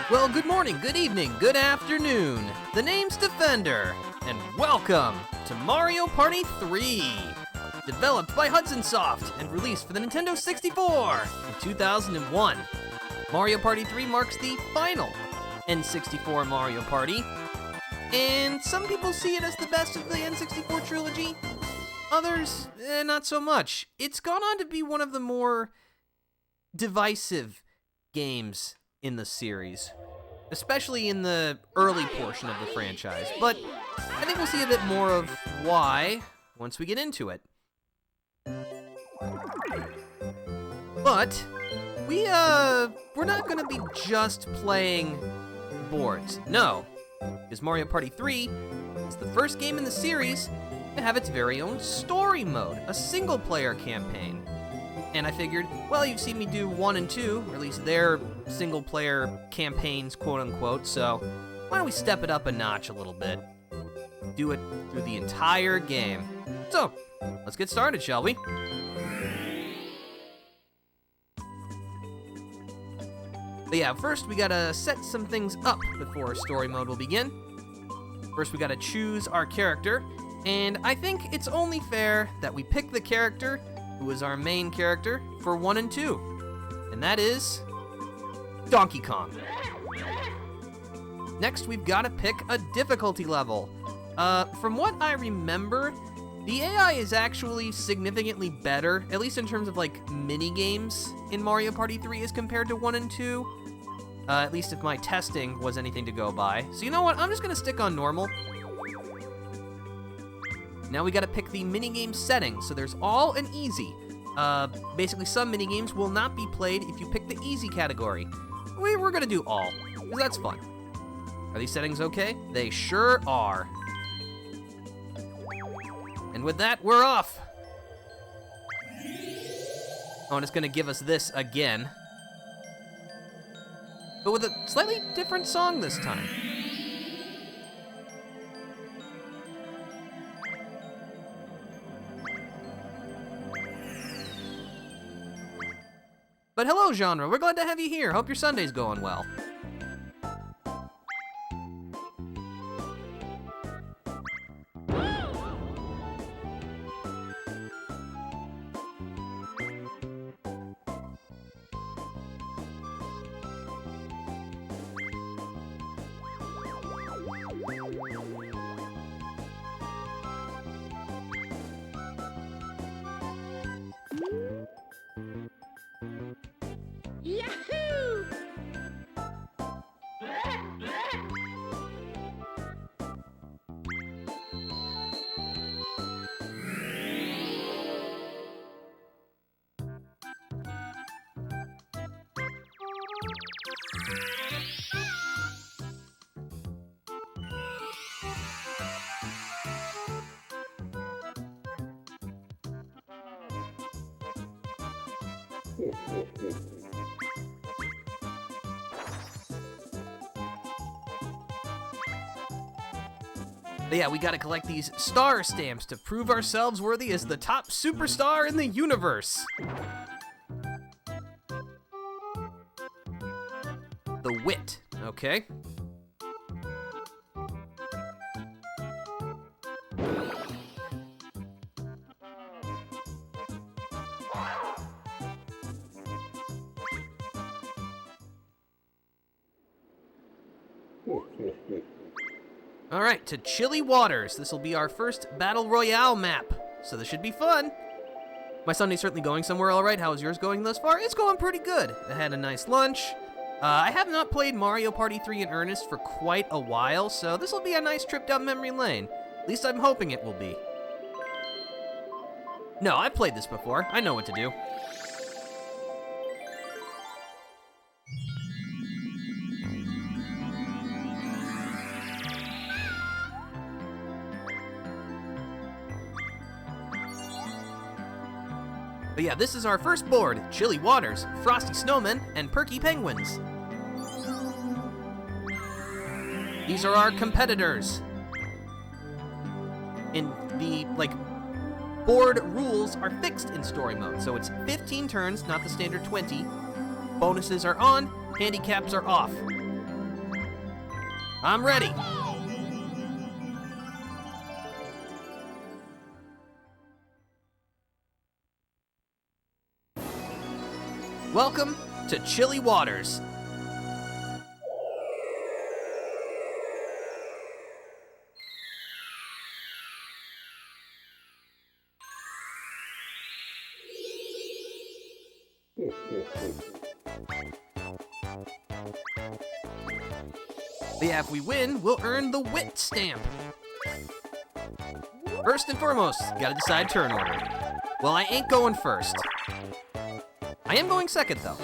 Well, good morning, good evening, good afternoon. The name's Defender, and welcome to Mario Party 3. Developed by Husdon Soft and released for the Nintendo 64 in 2001. Mario Party 3 marks the final N64 Mario Party, and some people see it as the best of the N64 trilogy. Others, not so much. It's gone on to be one of the more divisive games in the series, especially in the early portion of the franchise, but I think we'll see a bit more of why once we get into it. But we're not going to be just playing boards. No, because Mario Party 3 is the first game in the series to have its very own story mode, a single-player campaign. And I figured, well, you've seen me do 1 and 2, or at least their single-player campaigns, quote-unquote, so why don't we step it up a notch a little bit? Do it through the entire game. So, let's get started, shall we? But yeah, first we gotta set some things up before story mode will begin. First we gotta choose our character, and I think it's only fair that we pick the character who is our main character for 1 and 2, and that is Donkey Kong. Next, we've got to pick a difficulty level. From what I remember, the AI is actually significantly better, at least in terms of like mini-games in Mario Party 3 as compared to 1 and 2. At least if my testing was anything to go by. So you know what, I'm just gonna stick on normal. Now we gotta pick the minigame setting, so there's all and easy. Basically some minigames will not be played if you pick the easy category. We're gonna do all, because that's fun. Are these settings okay? They sure are. And with that, we're off. Oh, and it's gonna give us this again. But with a slightly different song this time. But hello, genre. We're glad to have you here. Hope your Sunday's going well. Yahoo! But yeah, we gotta collect these star stamps to prove ourselves worthy as the top superstar in the universe. The Wit, okay. Alright, to Chilly Waters. This will be our first Battle Royale map, so this should be fun. My Sunday's certainly going somewhere alright. How is yours going thus far? It's going pretty good. I had a nice lunch. I have not played Mario Party 3 in earnest for quite a while, so this will be a nice trip down memory lane. At least I'm hoping it will be. No, I've played this before. I know what to do. But yeah, this is our first board, Chilly Waters, Frosty Snowmen, and Perky Penguins. These are our competitors. In the, board rules are fixed in story mode, so it's 15 turns, not the standard 20. Bonuses are on, handicaps are off. I'm ready. Welcome to Chilly Waters. Yeah, if we win, we'll earn the Wit stamp. First and foremost, gotta decide turn order. Well, I ain't going first. I am going second, though.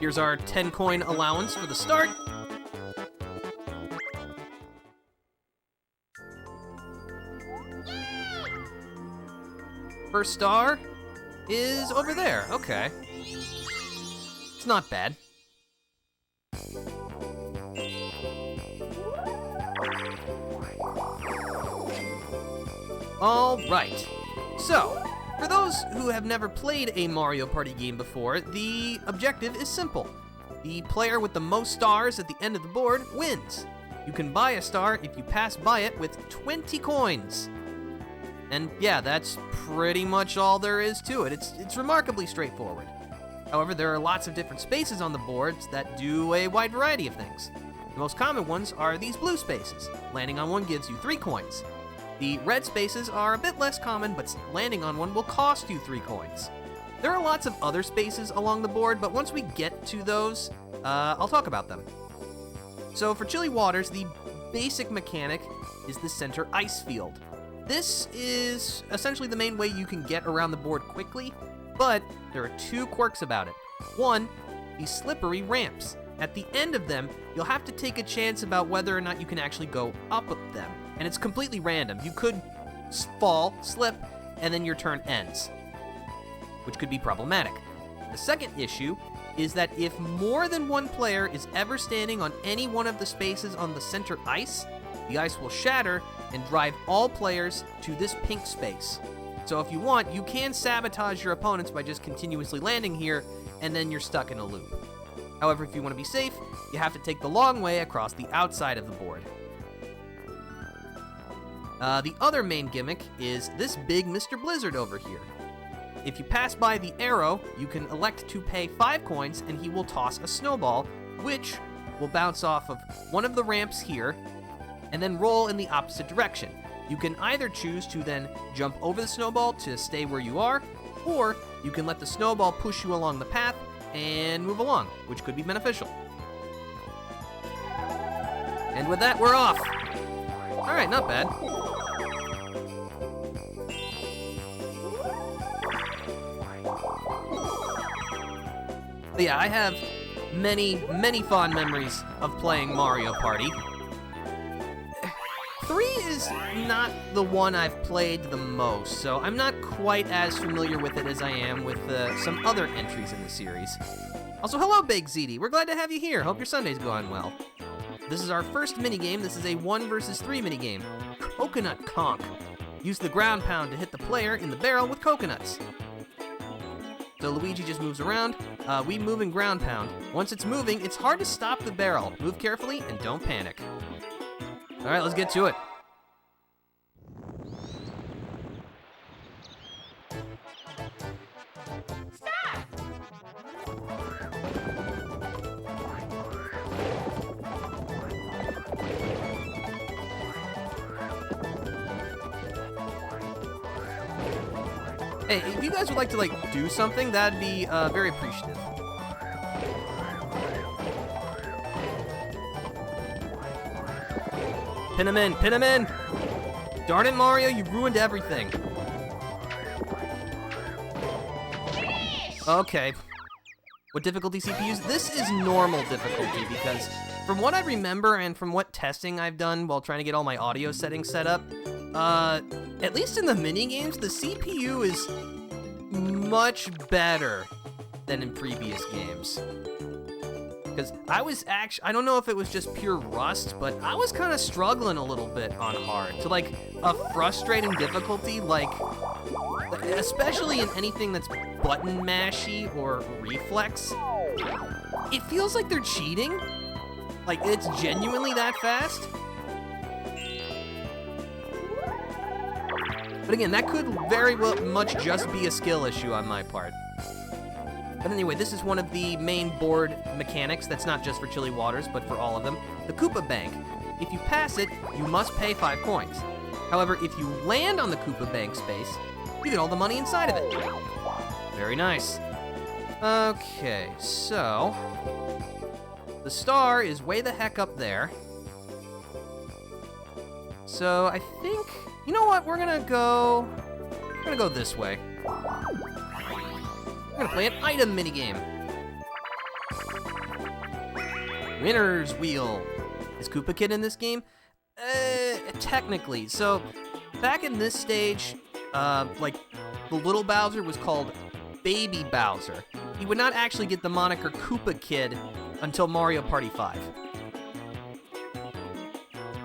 Here's our 10 coin allowance for the start. First star is over there. Okay. It's not bad. All right. So, for those who have never played a Mario Party game before, the objective is simple. The player with the most stars at the end of the board wins. You can buy a star if you pass by it with 20 coins. And yeah, that's pretty much all there is to it. It's remarkably straightforward. However, there are lots of different spaces on the boards that do a wide variety of things. The most common ones are these blue spaces. Landing on one gives you 3 coins. The red spaces are a bit less common, but landing on one will cost you 3 coins. There are lots of other spaces along the board, but once we get to those, I'll talk about them. So for Chilly Waters, the basic mechanic is the center ice field. This is essentially the main way you can get around the board quickly, but there are 2 quirks about it. One, these slippery ramps. At the end of them, you'll have to take a chance about whether or not you can actually go up them, and it's completely random. You could fall, slip, and then your turn ends, which could be problematic. The second issue is that if more than one player is ever standing on any one of the spaces on the center ice, the ice will shatter and drive all players to this pink space. So if you want, you can sabotage your opponents by just continuously landing here, and then you're stuck in a loop. However, if you want to be safe, you have to take the long way across the outside of the board. The other main gimmick is this big Mr. Blizzard over here. If you pass by the arrow, you can elect to pay 5 coins and he will toss a snowball, which will bounce off of one of the ramps here and then roll in the opposite direction. You can either choose to then jump over the snowball to stay where you are, or you can let the snowball push you along the path and move along, which could be beneficial. And with that, we're off. All right, not bad. But yeah, I have many fond memories of playing Mario Party. 3 is not the one I've played the most, so I'm not quite as familiar with it as I am with some other entries in the series. Also, hello, Big ZD. We're glad to have you here. Hope your Sunday's going well. This is our first minigame. This is a 1 versus 3 minigame. Coconut Conk. Use the ground pound to hit the player in the barrel with coconuts. So Luigi just moves around. We move and ground pound. Once it's moving, it's hard to stop the barrel. Move carefully and don't panic. All right, let's get to it. Stop! Hey, if you guys would like to, do something, that'd be very appreciative. Pin him in, pin him in! Darn it, Mario, you ruined everything. Okay. What difficulty CPUs? This is normal difficulty because from what I remember and from what testing I've done while trying to get all my audio settings set up, at least in the mini-games, the CPU is much better than in previous games. Because I don't know if it was just pure rust, but I was kind of struggling a little bit on hard. To a frustrating difficulty, especially in anything that's button mashy or reflex, it feels like they're cheating. Like, it's genuinely that fast. But again, that could very well much just be a skill issue on my part. But anyway, this is one of the main board mechanics that's not just for Chilly Waters, but for all of them. The Koopa Bank. If you pass it, you must pay 5 coins. However, if you land on the Koopa Bank space, you get all the money inside of it. Very nice. Okay, so the star is way the heck up there. So I think, you know what, we're gonna go this way. We're gonna play an item minigame. Winner's Wheel. Is Koopa Kid in this game? Technically. So, back in this stage, like, the little Bowser was called Baby Bowser. He would not actually get the moniker Koopa Kid until Mario Party 5.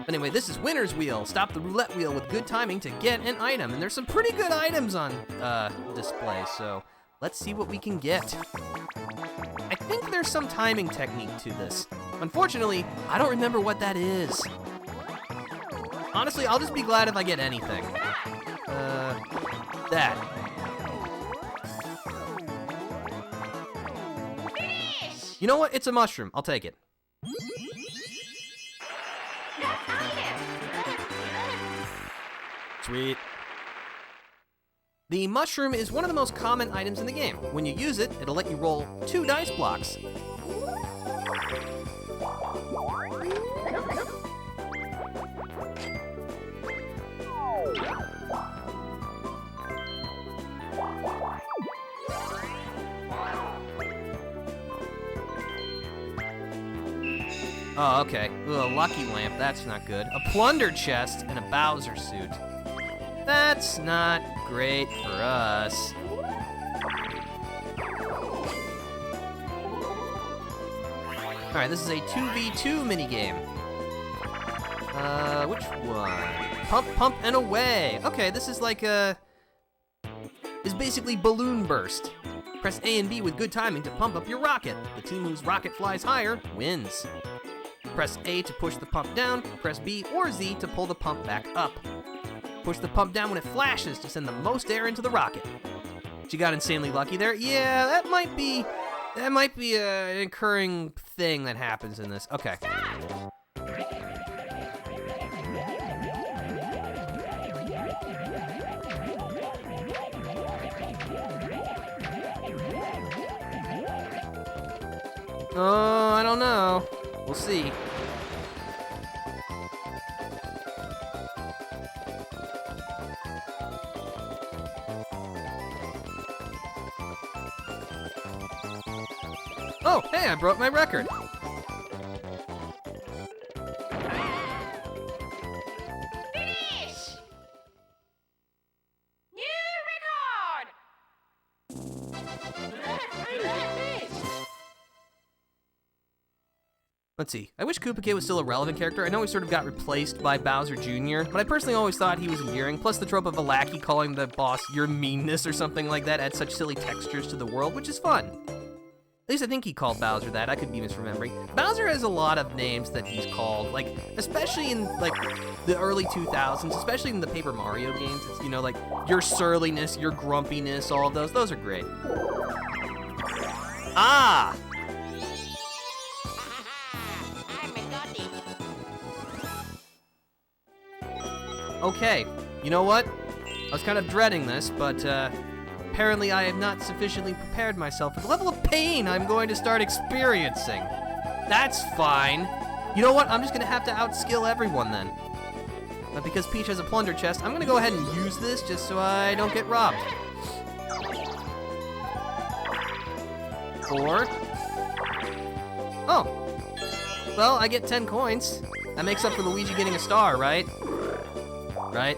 Anyway, this is Winner's Wheel. Stop the roulette wheel with good timing to get an item. And there's some pretty good items on display, so let's see what we can get. I think there's some timing technique to this. Unfortunately, I don't remember what that is. Honestly, I'll just be glad if I get anything. That. You know what? It's a mushroom. I'll take it. Sweet. The mushroom is one of the most common items in the game. When you use it, it'll let you roll 2 dice blocks. Oh, okay. Ooh, a lucky lamp, that's not good. A plunder chest and a Bowser suit. That's not great for us. Alright, this is a 2v2 minigame. Which one? Pump, pump, and away. Okay, this is like is basically balloon burst. Press A and B with good timing to pump up your rocket. The team whose rocket flies higher wins. Press A to push the pump down, press B or Z to pull the pump back up. Push the pump down when it flashes to send the most air into the rocket. She got insanely lucky there. Yeah, that might be an occurring thing that happens in this. Okay. Oh, I don't know. We'll see. Oh, hey, I broke my record. Finish! New record! Let's see. I wish Koopa Kid was still a relevant character. I know he sort of got replaced by Bowser Jr., but I personally always thought he was endearing. Plus the trope of a lackey calling the boss your meanness or something like that adds such silly textures to the world, which is fun. At least I think he called Bowser that. I could be misremembering. Bowser has a lot of names that he's called, like, especially in, like, the early 2000s, especially in the Paper Mario games. It's, you know, like, your surliness, your grumpiness, all of those. Those are great. Ah! Okay, you know what? I was kind of dreading this, but, apparently I have not sufficiently prepared myself for the level of pain I'm going to start experiencing. That's fine. You know what? I'm just going to have to outskill everyone then. But because Peach has a plunder chest, I'm going to go ahead and use this just so I don't get robbed. Or... oh. Well, I get 10 coins. That makes up for Luigi getting a star, right? Right?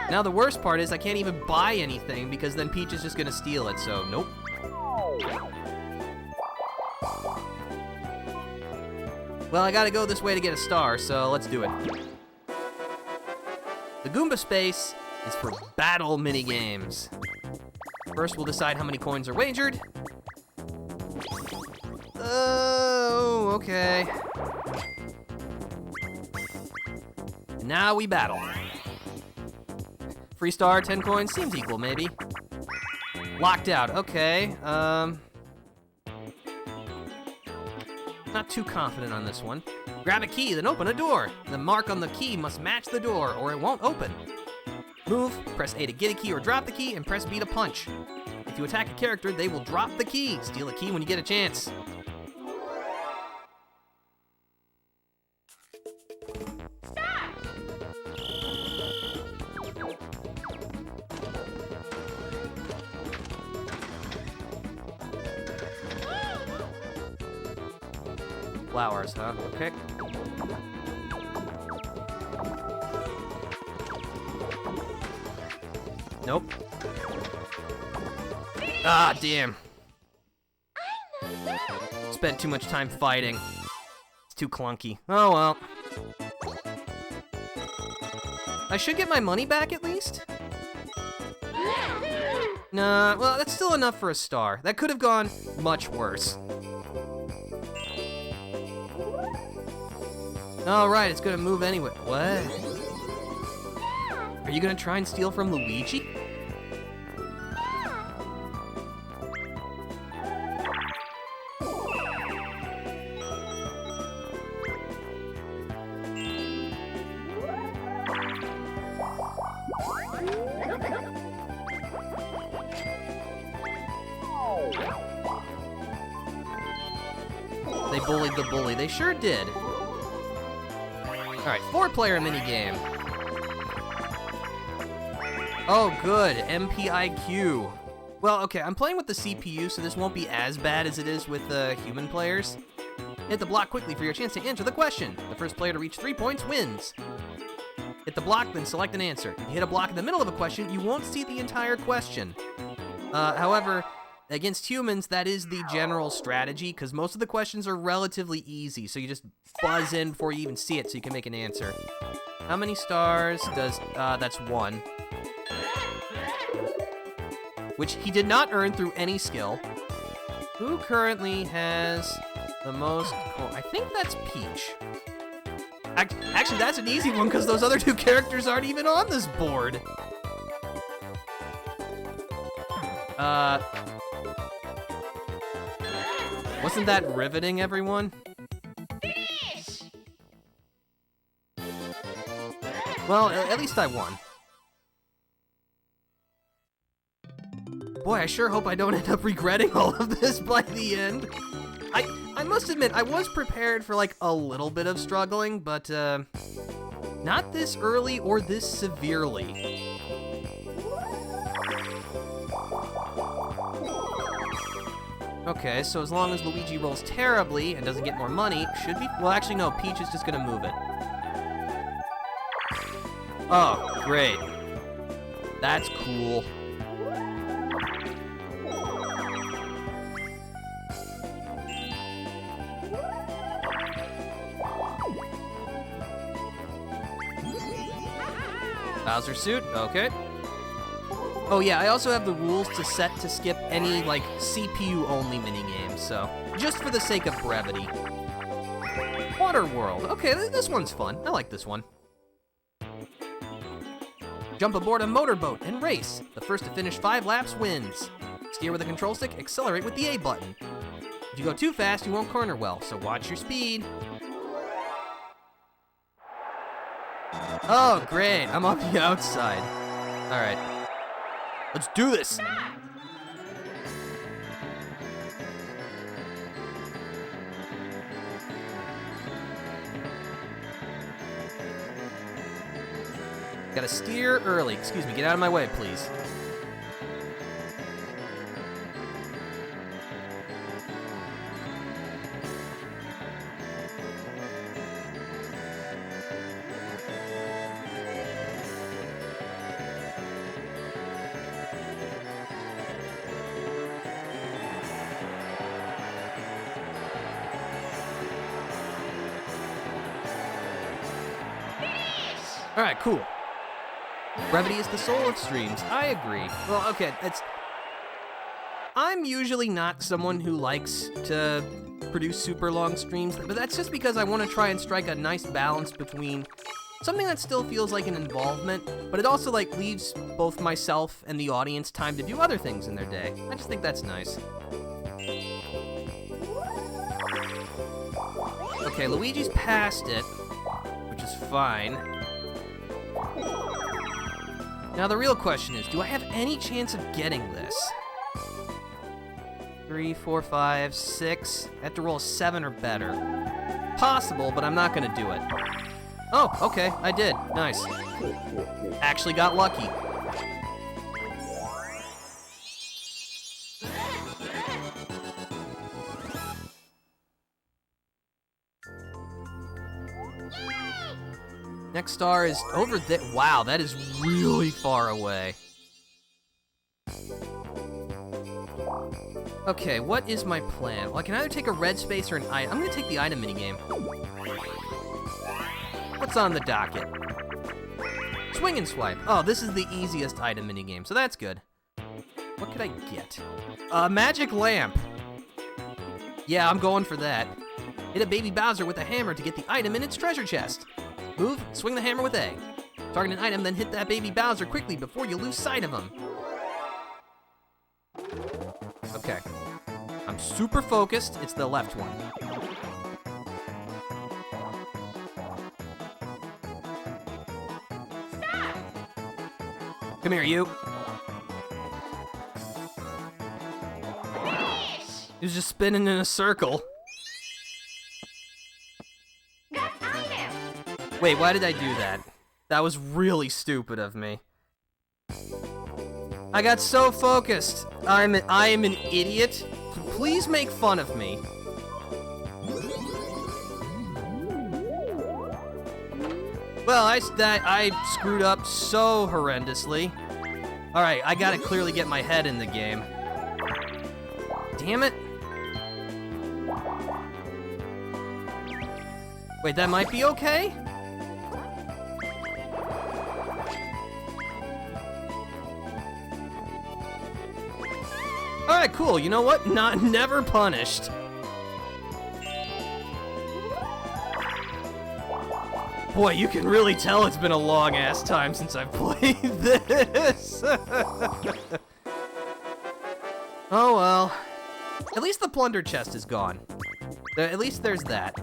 Now the worst part is I can't even buy anything because then Peach is just gonna steal it, so nope. Well, I gotta go this way to get a star, so let's do it. The Goomba space is for battle minigames. First, we'll decide how many coins are wagered. Oh, okay. And now we battle. Free star, 10 coins, seems equal, maybe. Locked out, okay. Not too confident on this one. Grab a key, then open a door. The mark on the key must match the door, or it won't open. Move, press A to get a key or drop the key, and press B to punch. If you attack a character, they will drop the key. Steal a key when you get a chance. Flowers, huh? Okay. Nope. Ah, damn. Spent too much time fighting. It's too clunky. Oh well. I should get my money back at least? Nah, well, that's still enough for a star. That could have gone much worse. Alright, it's gonna move anyway. What? Are you gonna try and steal from Luigi? They bullied the bully. They sure did. Alright, 4-player minigame. Oh, good. MPIQ. Well, okay, I'm playing with the CPU, so this won't be as bad as it is with the human players. Hit the block quickly for your chance to answer the question. The first player to reach 3 points wins. Hit the block, then select an answer. If you hit a block in the middle of a question, you won't see the entire question. However, against humans, that is the general strategy, because most of the questions are relatively easy, so you just buzz in before you even see it so you can make an answer. How many stars does, that's 1. Which he did not earn through any skill. Who currently has the most, I think that's Peach. Actually, that's an easy one, because those other 2 characters aren't even on this board. Wasn't that riveting, everyone? Finish! Well, at least I won. Boy, I sure hope I don't end up regretting all of this by the end. I must admit, I was prepared for like a little bit of struggling, but not this early or this severely. Okay, so as long as Luigi rolls terribly and doesn't get more money, should be... Well, actually, no, Peach is just gonna move it. Oh, great. That's cool. Bowser suit, okay. Oh yeah, I also have the rules to set to skip any, like, CPU-only minigames, so just for the sake of brevity. Water World. Okay, this one's fun. I like this one. Jump aboard a motorboat and race. The first to finish 5 laps wins. Steer with the control stick, accelerate with the A button. If you go too fast, you won't corner well, so watch your speed. Oh, great. I'm on the outside. All right. Let's do this! Gotta steer early. Excuse me, get out of my way, please. All right, cool. Brevity is the soul of streams. I agree. Well, okay, I'm usually not someone who likes to produce super long streams, but that's just because I want to try and strike a nice balance between something that still feels like an involvement, but it also like leaves both myself and the audience time to do other things in their day. I just think that's nice. Okay, Luigi's past it, which is fine. Now the real question is, do I have any chance of getting this? 3, 4, 5, 6. I have to roll a 7 or better. Possible, but I'm not gonna do it. Oh, okay, I did. Nice. Actually got lucky. Next star is over there. Wow, that is really far away. Okay, what is my plan? Well, I can either take a red space or an item. I'm gonna take the item minigame. What's on the docket? Swing and swipe. Oh, this is the easiest item minigame, so that's good. What could I get? A magic lamp. Yeah, I'm going for that. Hit a baby Bowser with a hammer to get the item in its treasure chest. Move, swing the hammer with A. Target an item, then hit that baby Bowser quickly before you lose sight of him. Okay. I'm super focused. It's the left one. Stop! Come here, you. Finish! He was just spinning in a circle. Got item! Wait, why did I do that? That was really stupid of me. I got so focused. I am an idiot. Please make fun of me. Well, I screwed up so horrendously. All right, I gotta clearly get my head in the game. Damn it. Wait, that might be okay? Alright, cool. You know what? Never punished. Boy, you can really tell it's been a long-ass time since I've played this. Oh well. At least the plunder chest is gone. At least there's that.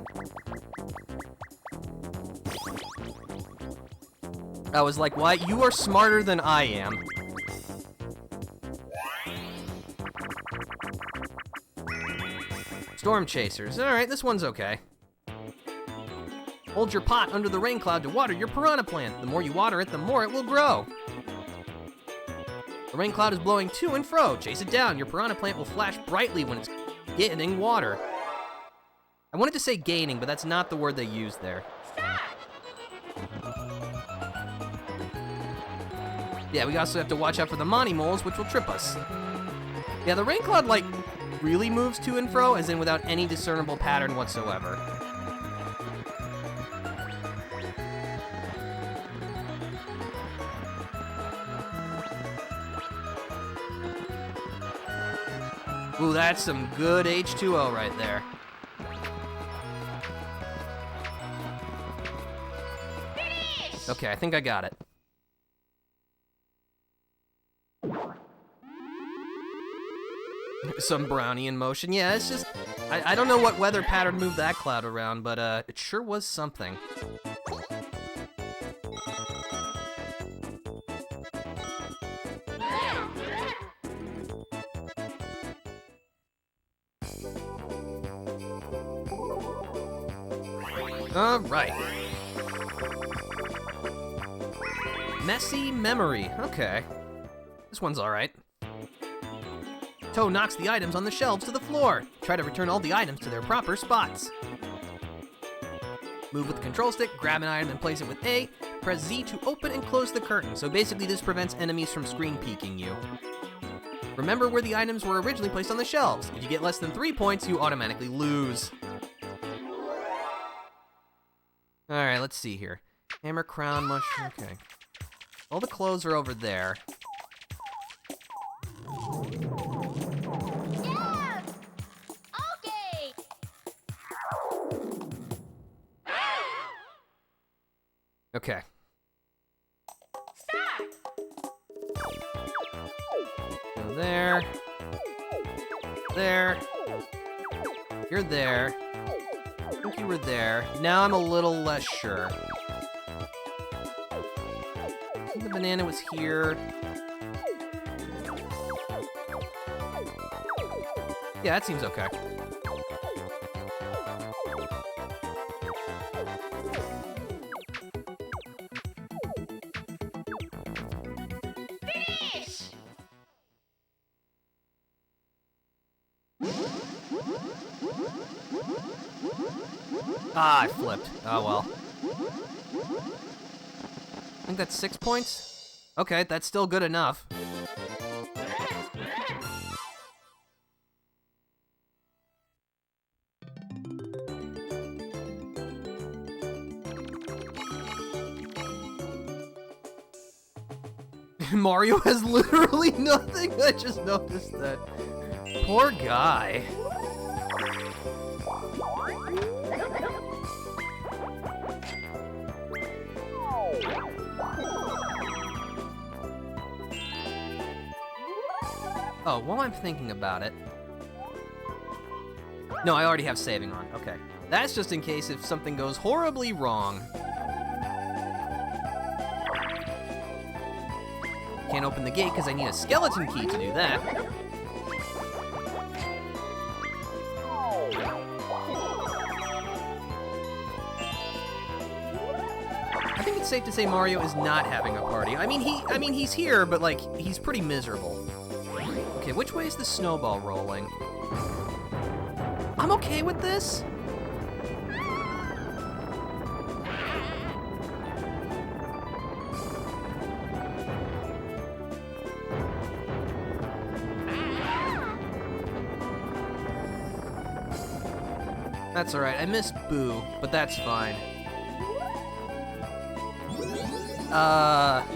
I was like, why? You are smarter than I am. Storm chasers. Alright, this one's okay. Hold your pot under the rain cloud to water your piranha plant. The more you water it, the more it will grow. The rain cloud is blowing to and fro. Chase it down. Your piranha plant will flash brightly when it's gaining water. I wanted to say gaining, but that's not the word they used there. Stop! Yeah, we also have to watch out for the Monty moles, which will trip us. Yeah, the rain cloud, like, really moves to and fro, as in without any discernible pattern whatsoever. Ooh, that's some good H2O right there. Finish! Okay, I think I got it. Some brownie in motion. Yeah, it's just... I don't know what weather pattern moved that cloud around, but it sure was something. Alright. Messy memory. Okay. This one's alright. Toe knocks the items on the shelves to the floor. Try to return all the items to their proper spots. Move with the control stick, grab an item and place it with A. Press Z to open and close the curtain. So basically this prevents enemies from screen peeking you. Remember where the items were originally placed on the shelves. If you get less than 3 points, you automatically lose. Alright, let's see here. Hammer, crown, mushroom, okay. All the clothes are over there. Yes! Okay! Okay. Start! Go there. There. You're there. I think you were there. Now I'm a little less sure. I think the banana was here. Yeah, that seems okay. Finish! Ah, I flipped. Oh well. I think that's 6 points. Okay, that's still good enough. Mario has literally nothing. I just noticed that. Poor guy. Oh, while I'm thinking about it. No, I already have saving on. Okay. That's just in case if something goes horribly wrong. Can't open the gate because I need a skeleton key to do that. I think it's safe to say Mario is not having a party. I mean he's here, but like he's pretty miserable. Okay, which way is the snowball rolling? I'm okay with this. That's alright, I missed Boo, but that's fine. Yahoo!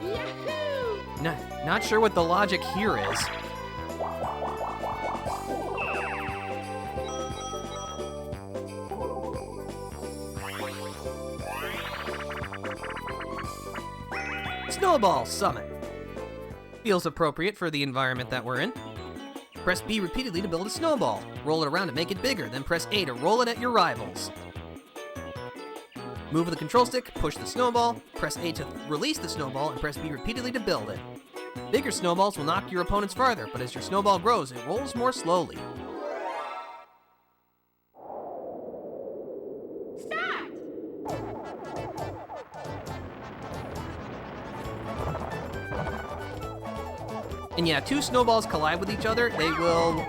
Yahoo! Not sure what the logic here is. Snowball Summit. Feels appropriate for the environment that we're in. Press B repeatedly to build a snowball. Roll it around to make it bigger, then press A to roll it at your rivals. Move the control stick, push the snowball, press A to release the snowball, and press B repeatedly to build it. Bigger snowballs will knock your opponents farther, but as your snowball grows, it rolls more slowly. Start! And yeah, two snowballs collide with each other, they will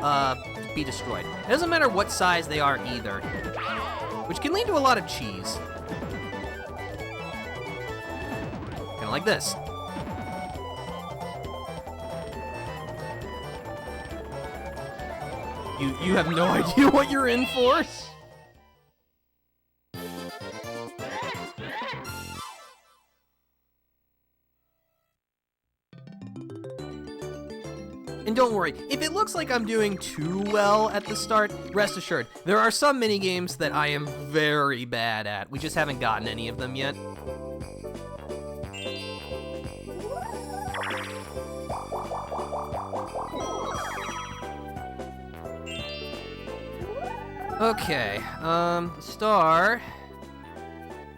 be destroyed. It doesn't matter what size they are either, which can lead to a lot of cheese. Kinda like this. You have no idea what you're in for? And don't worry, if it looks like I'm doing too well at the start, rest assured, there are some minigames that I am very bad at. We just haven't gotten any of them yet. Okay, the star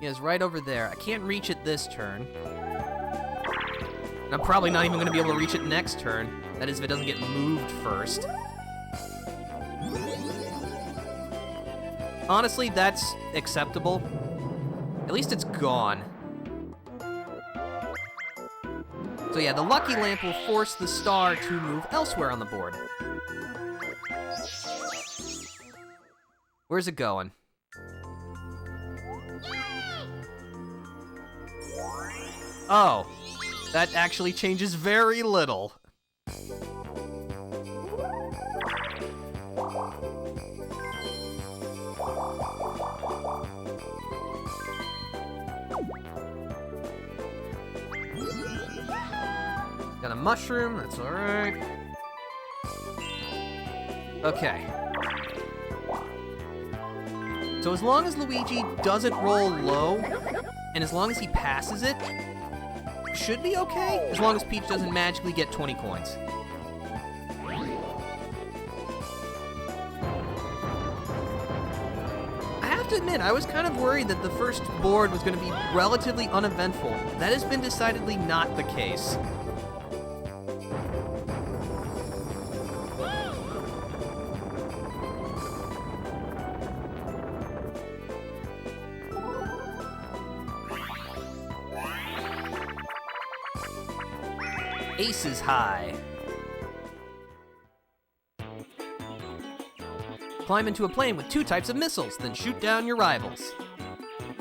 is right over there. I can't reach it this turn. And I'm probably not even going to be able to reach it next turn. That is, if it doesn't get moved first. Honestly, that's acceptable. At least it's gone. So yeah, the lucky lamp will force the star to move elsewhere on the board. Where's it going? Oh, that actually changes very little. mushroom, that's alright. Okay. So as long as Luigi doesn't roll low, and as long as he passes it, should be okay, as long as Peach doesn't magically get 20 coins. I have to admit, I was kind of worried that the first board was going to be relatively uneventful. That has been decidedly not the case. Aces high. Climb into a plane with 2 types of missiles, then shoot down your rivals.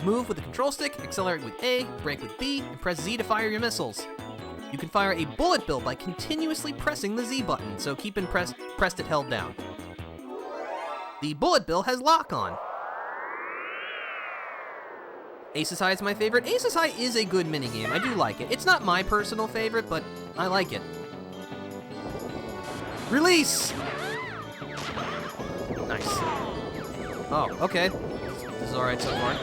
Move with the control stick, accelerate with A, brake with B, and press Z to fire your missiles. You can fire a bullet bill by continuously pressing the Z button, so keep it pressed it held down. The bullet bill has lock on. Aces High is my favorite. Aces High is a good minigame. I do like it. It's not my personal favorite, but I like it. Release! Nice. Oh, okay. This is alright so far.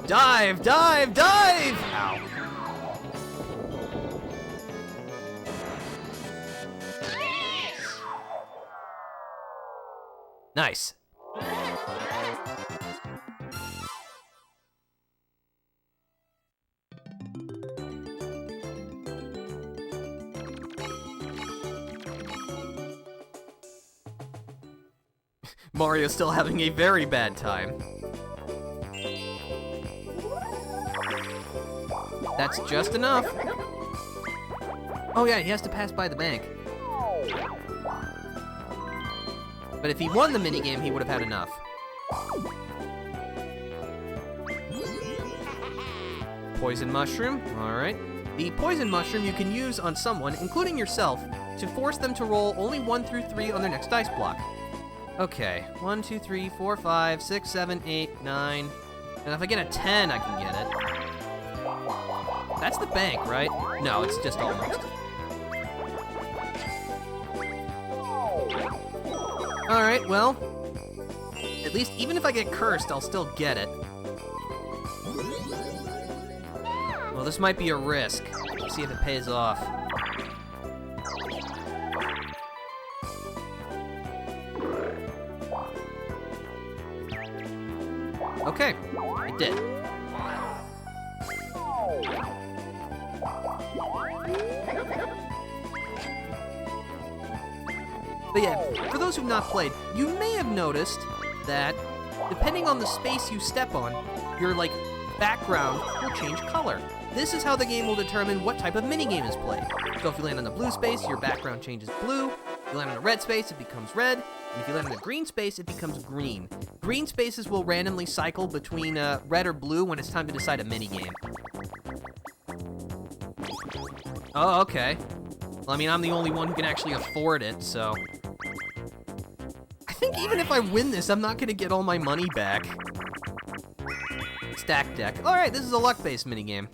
Dive! Dive! Dive! Ow. Nice. Mario's still having a very bad time. That's just enough. Oh yeah, he has to pass by the bank. But if he won the minigame, he would have had enough. Poison mushroom, alright. The poison mushroom you can use on someone, including yourself, to force them to roll only 1 through 3 on their next dice block. Okay, 1, 2, 3, 4, 5, 6, 7, 8, 9. And if I get a 10, I can get it. That's the bank, right? No, it's just almost. Alright, well, at least even if I get cursed, I'll still get it. Well, this might be a risk. Let's see if it pays off. Okay, it did. But yeah, for those who've not played, you may have noticed that depending on the space you step on, your, background will change color. This is how the game will determine what type of minigame is played. So if you land on the blue space, your background changes blue. If you land on a red space, it becomes red. And if you land on a green space, it becomes green. Green spaces will randomly cycle between red or blue when it's time to decide a minigame. Oh, okay. Well, I mean, I'm the only one who can actually afford it, so... I think even if I win this, I'm not gonna get all my money back. Stack deck. Alright, this is a luck-based minigame.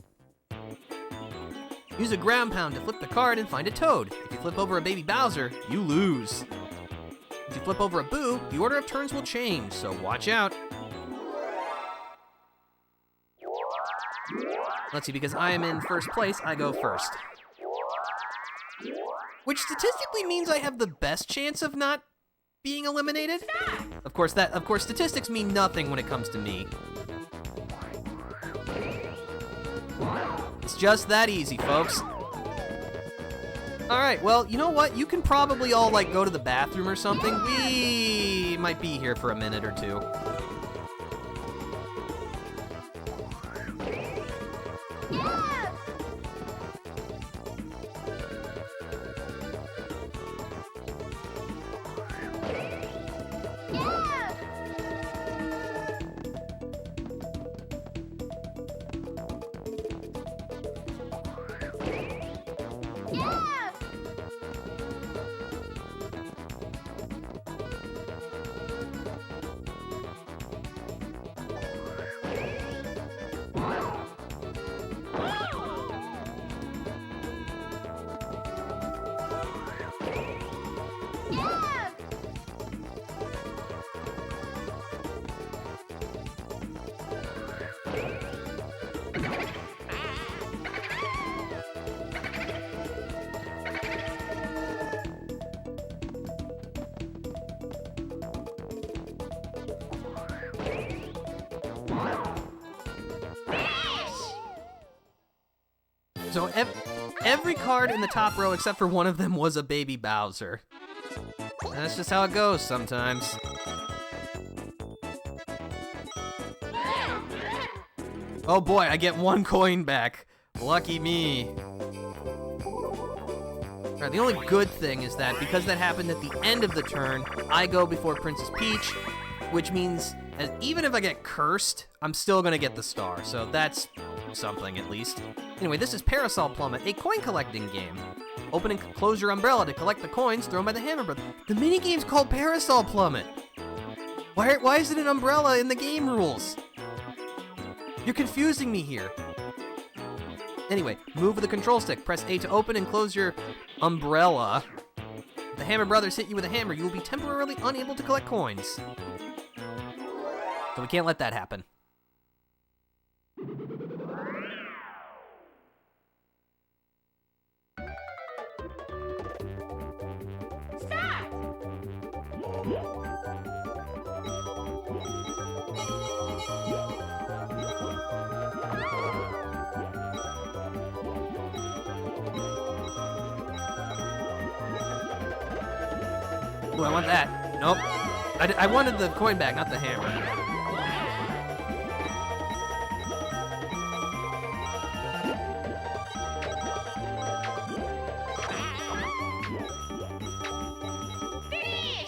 Use a ground pound to flip the card and find a toad. If you flip over a baby Bowser, you lose. If you flip over a Boo, the order of turns will change, so watch out. Let's see, because I am in first place, I go first. Which statistically means I have the best chance of not being eliminated. Of course, statistics mean nothing when it comes to me. It's just that easy, folks. Alright, well, you know what? You can probably all, go to the bathroom or something. We might be here for a minute or two. So every card in the top row except for one of them was a baby Bowser. And that's just how it goes sometimes. Oh boy, I get 1 coin back. Lucky me. Alright, the only good thing is that because that happened at the end of the turn, I go before Princess Peach, which means even if I get cursed, I'm still gonna get the star, so that's something at least. Anyway, this is Parasol Plummet, a coin collecting game. Open and close your umbrella to collect the coins thrown by the Hammer Brothers. The minigame's called Parasol Plummet. Why is it an umbrella in the game rules? You're confusing me here. Anyway, move with the control stick. Press A to open and close your umbrella. If the Hammer Brothers hit you with a hammer, you will be temporarily unable to collect coins. So we can't let that happen. Start! Ooh, I want that. Nope. I wanted the coin back, not the hammer.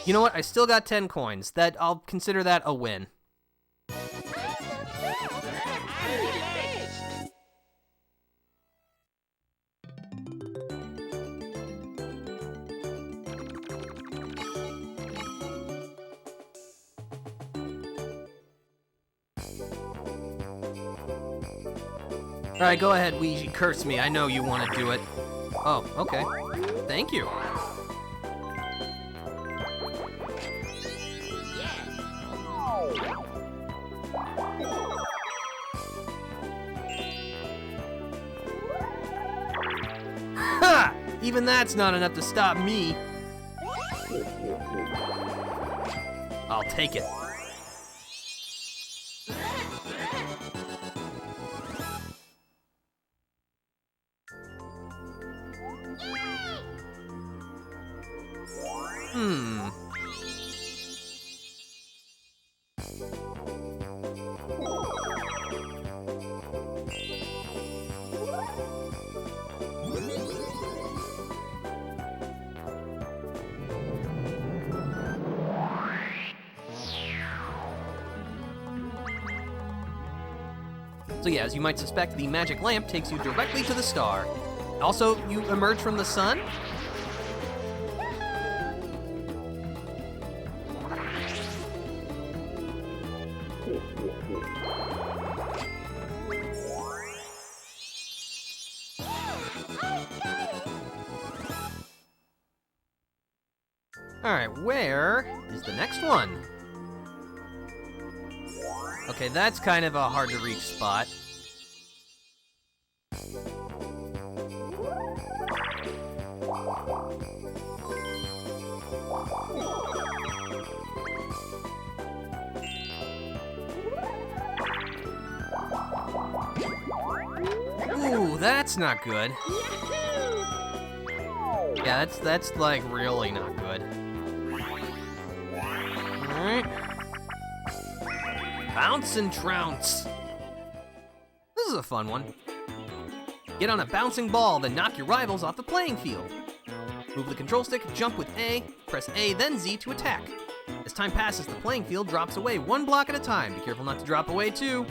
You know what? I still got 10 coins. I'll consider that a win. Alright, go ahead, Ouija. Curse me. I know you want to do it. Oh, okay. Thank you. Ha! Even that's not enough to stop me. I'll take it. So yeah, as you might suspect, the magic lamp takes you directly to the star. Also, you emerge from the sun. Alright, where is the next one? Okay, that's kind of a hard to reach spot. Ooh, that's not good. Yeah, that's like really not good. Alright. Bounce and trounce. This is a fun one. Get on a bouncing ball, then knock your rivals off the playing field. Move the control stick, jump with A, press A, then Z to attack. As time passes, the playing field drops away 1 block at a time. Be careful not to drop away too.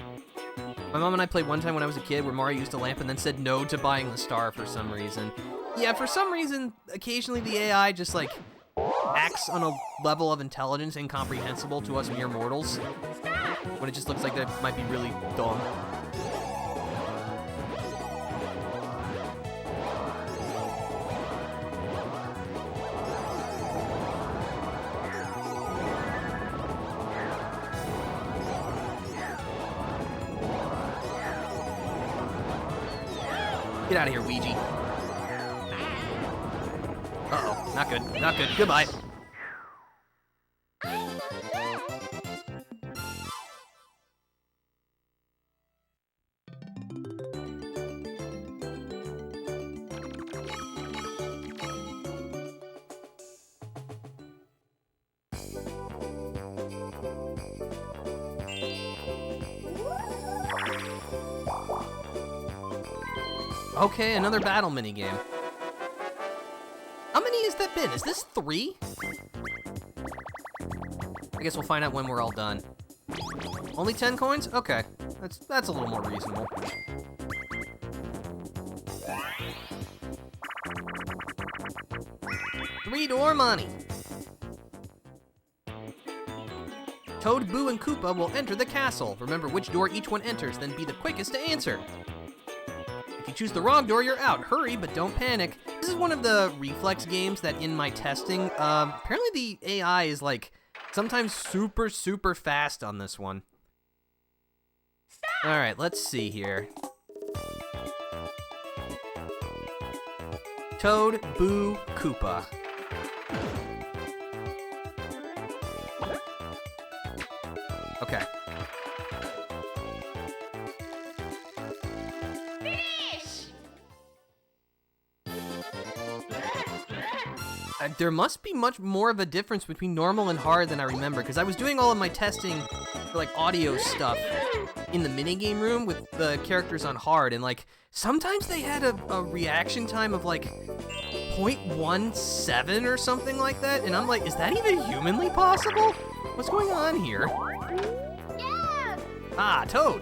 My mom and I played one time when I was a kid where Mario used a lamp and then said no to buying the star for some reason. Yeah, for some reason, occasionally the AI just like acts on a level of intelligence incomprehensible to us mere mortals. When it just looks like that might be really dumb. Get out of here, Ouija. Uh-oh, not good, not good. Goodbye. Okay, another battle minigame. How many has that been? Is this 3? I guess we'll find out when we're all done. Only 10 coins? Okay, that's a little more reasonable. $3 money. Toad, Boo, and Koopa will enter the castle. Remember which door each one enters, then be the quickest to answer. If you choose the wrong door, you're out. Hurry, but don't panic. This is one of the reflex games that in my testing, apparently the AI is like sometimes super, super fast on this one. All right, let's see here. Toad, Boo, Koopa. Okay. Finish! There must be much more of a difference between normal and hard than I remember, because I was doing all of my testing for like audio stuff in the minigame room with the characters on hard, and like sometimes they had a reaction time of like 0.17 or something like that, and I'm like, is that even humanly possible? What's going on here? Yeah! Ah, Toad!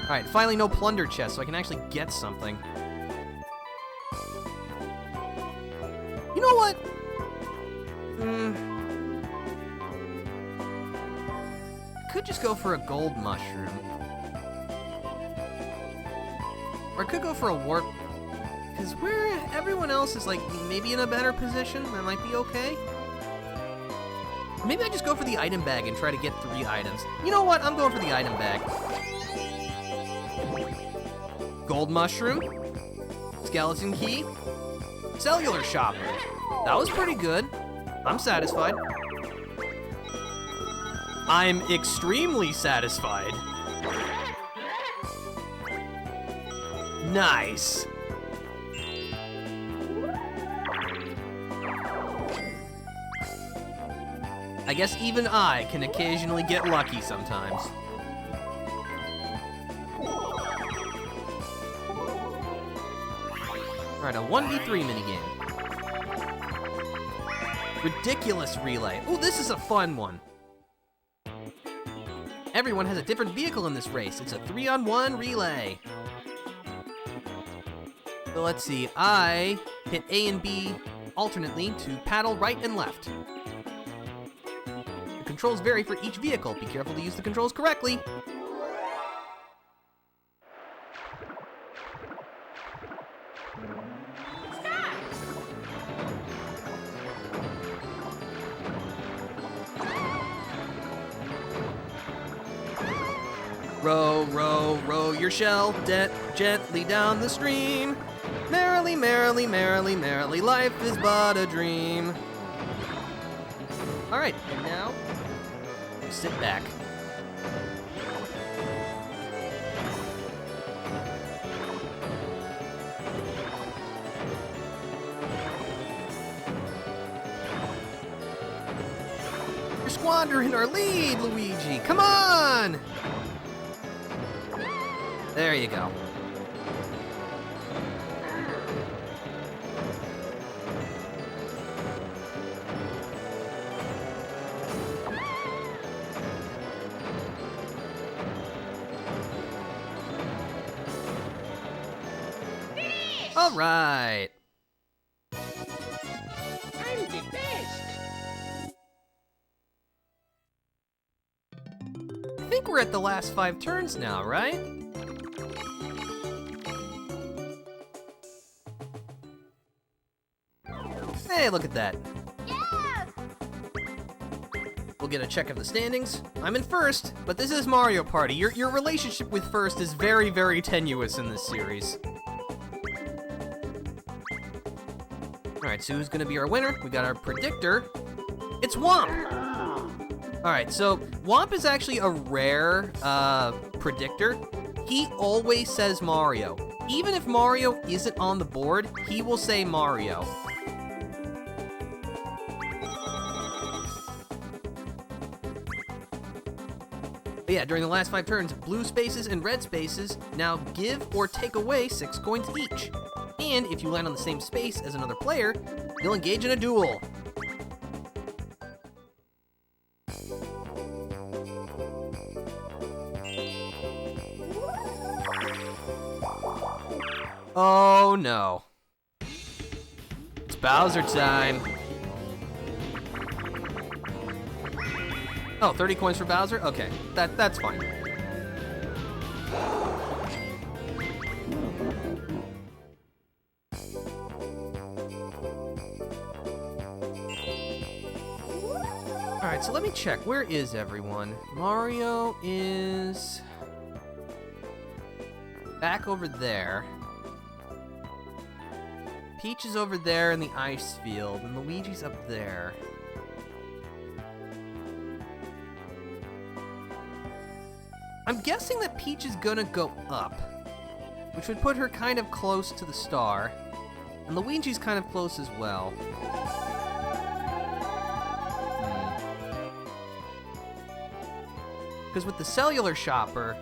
Alright, finally no plunder chest, so I can actually get something. You know what? Could just go for a gold mushroom. Or I could go for a warp, because where everyone else is like maybe in a better position, that might be okay. Or maybe I just go for the item bag and try to get 3 items. You know what? I'm going for the item bag. Gold mushroom, skeleton key, cellular shopper. That was pretty good. I'm satisfied. I'm extremely satisfied. Nice. I guess even I can occasionally get lucky sometimes. Alright, a 1v3 minigame. Ridiculous relay. Ooh, this is a fun one. Everyone has a different vehicle in this race. It's a 3-on-1 relay. So let's see. I hit A and B alternately to paddle right and left. The controls vary for each vehicle. Be careful to use the controls correctly. Row, row, row your shell gently down the stream. Merrily, merrily, merrily, merrily, life is but a dream. All right, and now we sit back. You're squandering our lead, Luigi. Come on! There you go. All right. I'm the best! I think we're at the last 5 turns now, right? Hey, look at that. Yeah! We'll get a check of the standings. I'm in first, but this is Mario Party. Your relationship with first is very, very tenuous in this series. Alright, so who's gonna be our winner? We got our predictor. It's Womp! Alright, so Womp is actually a rare predictor. He always says Mario. Even if Mario isn't on the board, he will say Mario. But yeah, during the last 5 turns, blue spaces and red spaces now give or take away 6 coins each. And if you land on the same space as another player, you'll engage in a duel. Oh no. It's Bowser time. Oh, 30 coins for Bowser? Okay, that's fine. Alright, so let me check. Where is everyone? Mario is back over there. Peach is over there in the ice field, and Luigi's up there. I'm guessing that Peach is gonna go up, which would put her kind of close to the star, and Luigi's kind of close as well. Because with the cellular shopper,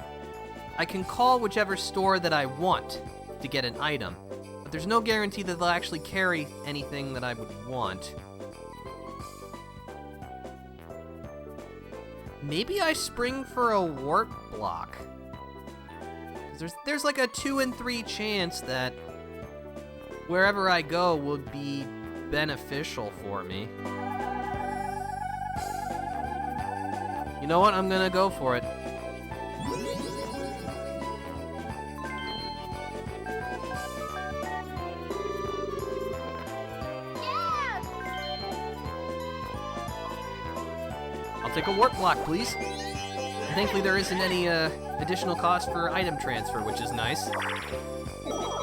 I can call whichever store that I want to get an item. But there's no guarantee that they'll actually carry anything that I would want. Maybe I spring for a warp block. There's like a 2 in 3 chance that wherever I go would be beneficial for me. You know what? I'm gonna go for it. I'll take a warp block, please. Thankfully, there isn't any additional cost for item transfer, which is nice.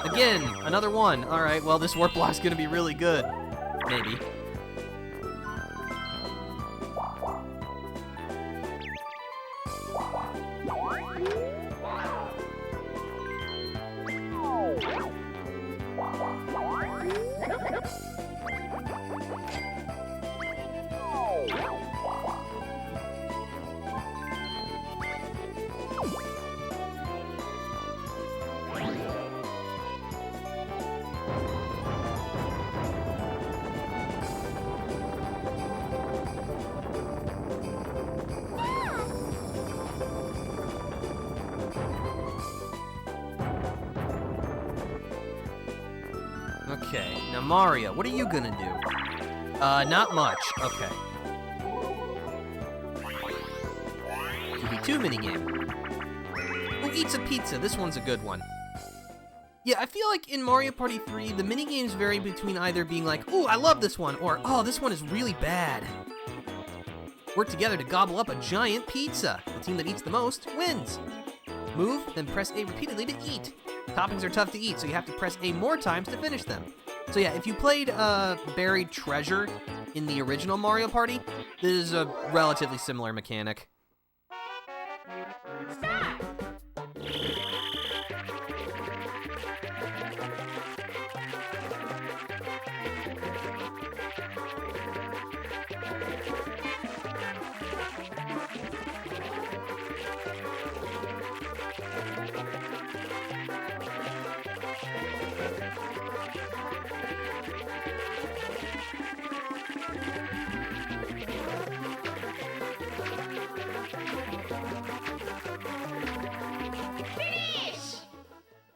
Again, another one. All right, well, this warp block's gonna be really good. Maybe. Okay, now Mario, what are you gonna do? Not much. Okay. 2v2 minigame. Who eats a pizza? This one's a good one. Yeah, I feel like in Mario Party 3, the minigames vary between either being like, ooh, I love this one, or, oh, this one is really bad. Work together to gobble up a giant pizza. The team that eats the most wins. Move, then press A repeatedly to eat. Toppings are tough to eat, so you have to press A more times to finish them. So yeah, if you played Buried Treasure in the original Mario Party, this is a relatively similar mechanic. Stop!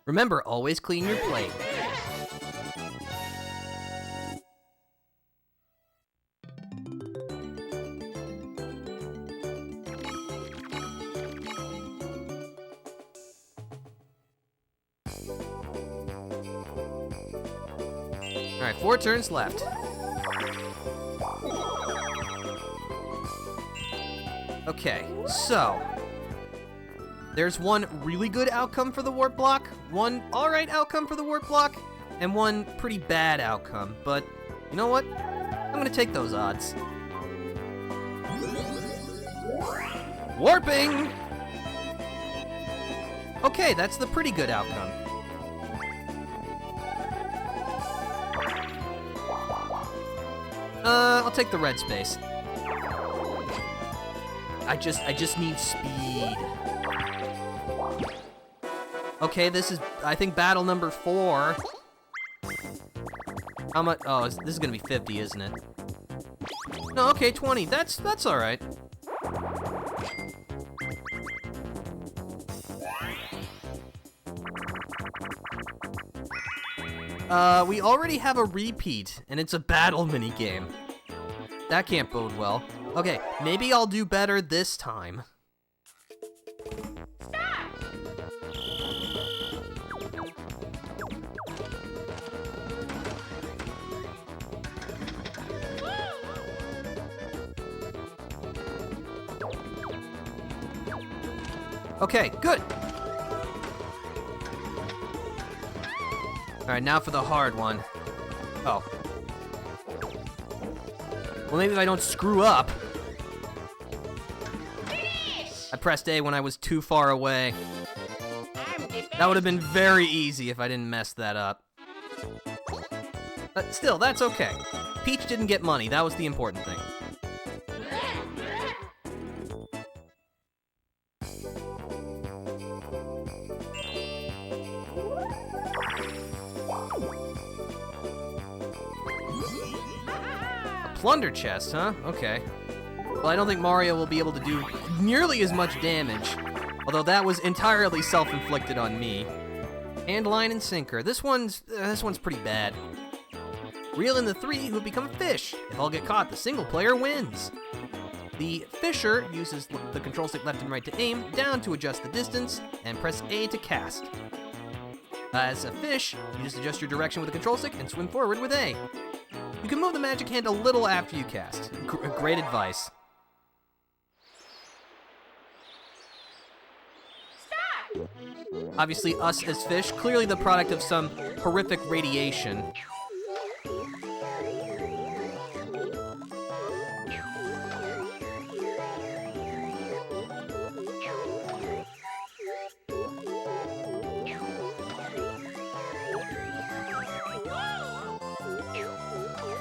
Remember, always clean your plate. All right, 4 turns left. Okay, so there's one really good outcome for the warp block, one alright outcome for the warp block, and one pretty bad outcome. But you know what? I'm gonna take those odds. Warping! Okay, that's the pretty good outcome. I'll take the red space. I just need speed. Okay, this is, I think, battle number 4. How much? Oh, this is gonna be 50, isn't it? No, okay, 20. That's all right. We already have a repeat, and it's a battle minigame. That can't bode well. Okay, maybe I'll do better this time. Okay, good. All right, now for the hard one. Oh. Well, maybe if I don't screw up. Finish! I pressed A when I was too far away. That would have been very easy if I didn't mess that up. But still, that's okay. Peach didn't get money. That was the important thing. Plunder chest, huh? Okay. Well, I don't think Mario will be able to do nearly as much damage, although that was entirely self-inflicted on me. And line and sinker. This one's pretty bad. Reel in the 3 who become fish. If all get caught, the single player wins. The fisher uses the control stick left and right to aim, down to adjust the distance, and press A to cast. As a fish, you just adjust your direction with the control stick and swim forward with A. You can move the magic hand a little after you cast. Great advice. Stop! Obviously, us as fish, clearly the product of some horrific radiation.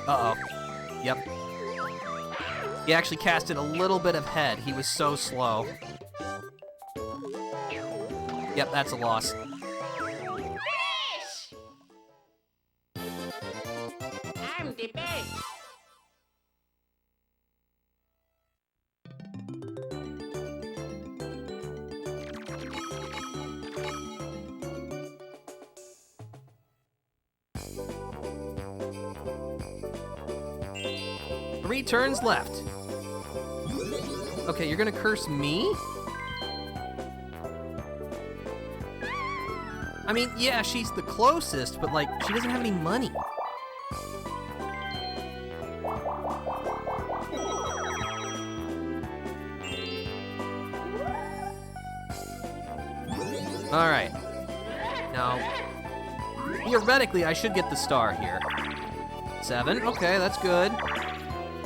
Uh-oh. Yep. He actually casted a little bit of head. He was so slow. Yep, that's a loss. Finish! I'm the best. Three turns left. Okay, you're gonna curse me? I mean, yeah, she's the closest, but, like, she doesn't have any money. Alright. Now, theoretically, I should get the star here. 7, okay, that's good.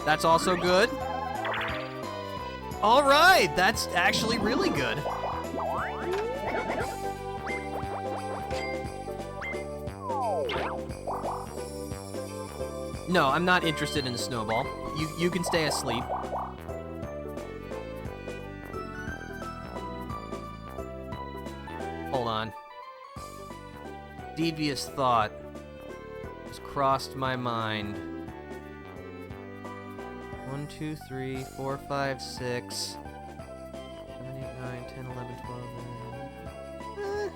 That's also good. Alright, that's actually really good. No, I'm not interested in a snowball. You can stay asleep. Hold on. Devious thought just crossed my mind. 1, 2, 3, 4, 5, 6, 7, 8, 9, 10, 11, 12.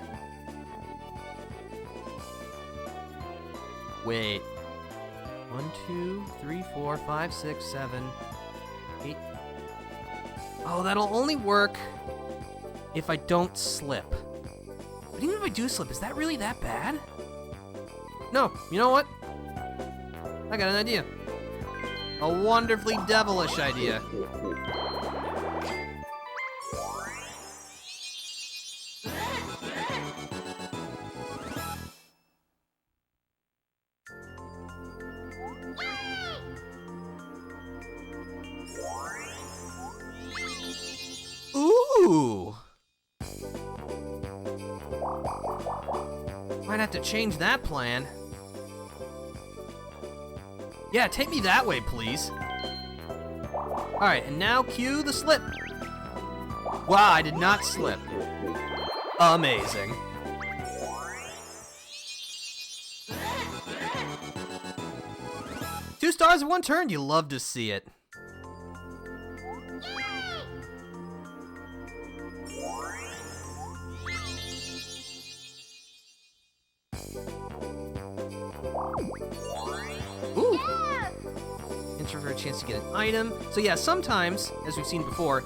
Wait. 1, 2, 3, 4, 5, 6, 7, 8. Oh, that'll only work if I don't slip. But even if I do slip, is that really that bad? No, you know what? I got an idea. A wonderfully devilish idea. Ooh! Might have to change that plan. Yeah, take me that way, please. Alright, and now cue the slip. Wow, I did not slip. Amazing. Two stars in one turn, you love to see it. Ooh. Enter for a chance to get an item. So yeah, sometimes, as we've seen before,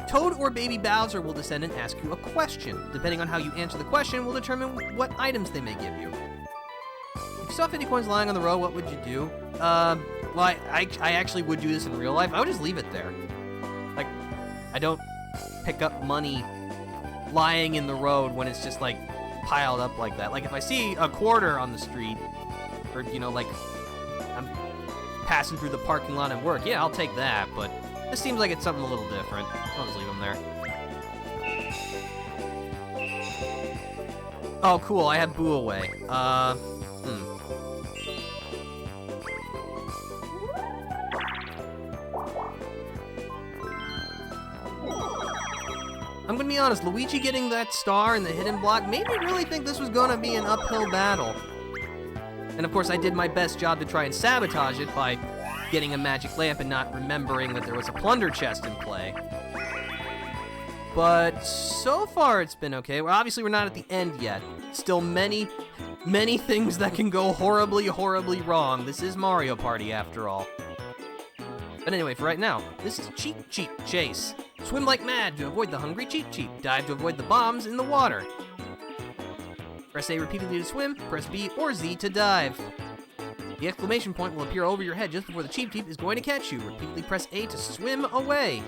Toad or Baby Bowser will descend and ask you a question. Depending on how you answer the question will determine what items they may give you. If you saw 50 coins lying on the road, what would you do? Well, I actually would do this in real life. I would just leave it there. Like, I don't pick up money lying in the road when it's just, like, piled up like that. Like, if I see a quarter on the street, or, you know, like, I'm passing through the parking lot at work, yeah, I'll take that, but this seems like it's something a little different. I'll just leave them there. Oh, cool, I have Boo away. I'm gonna be honest, Luigi getting that star in the hidden block made me really think this was gonna be an uphill battle. And of course, I did my best job to try and sabotage it by getting a magic lamp and not remembering that there was a plunder chest in play. But so far, it's been okay. Well, obviously, we're not at the end yet. Still many, many things that can go horribly, horribly wrong. This is Mario Party, after all. But anyway, for right now, this is Cheep Cheep Chase. Swim like mad to avoid the hungry Cheep Cheep. Dive to avoid the bombs in the water. Press A repeatedly to swim, press B or Z to dive. The exclamation point will appear over your head just before the Cheep Cheep is going to catch you. Repeatedly press A to swim away.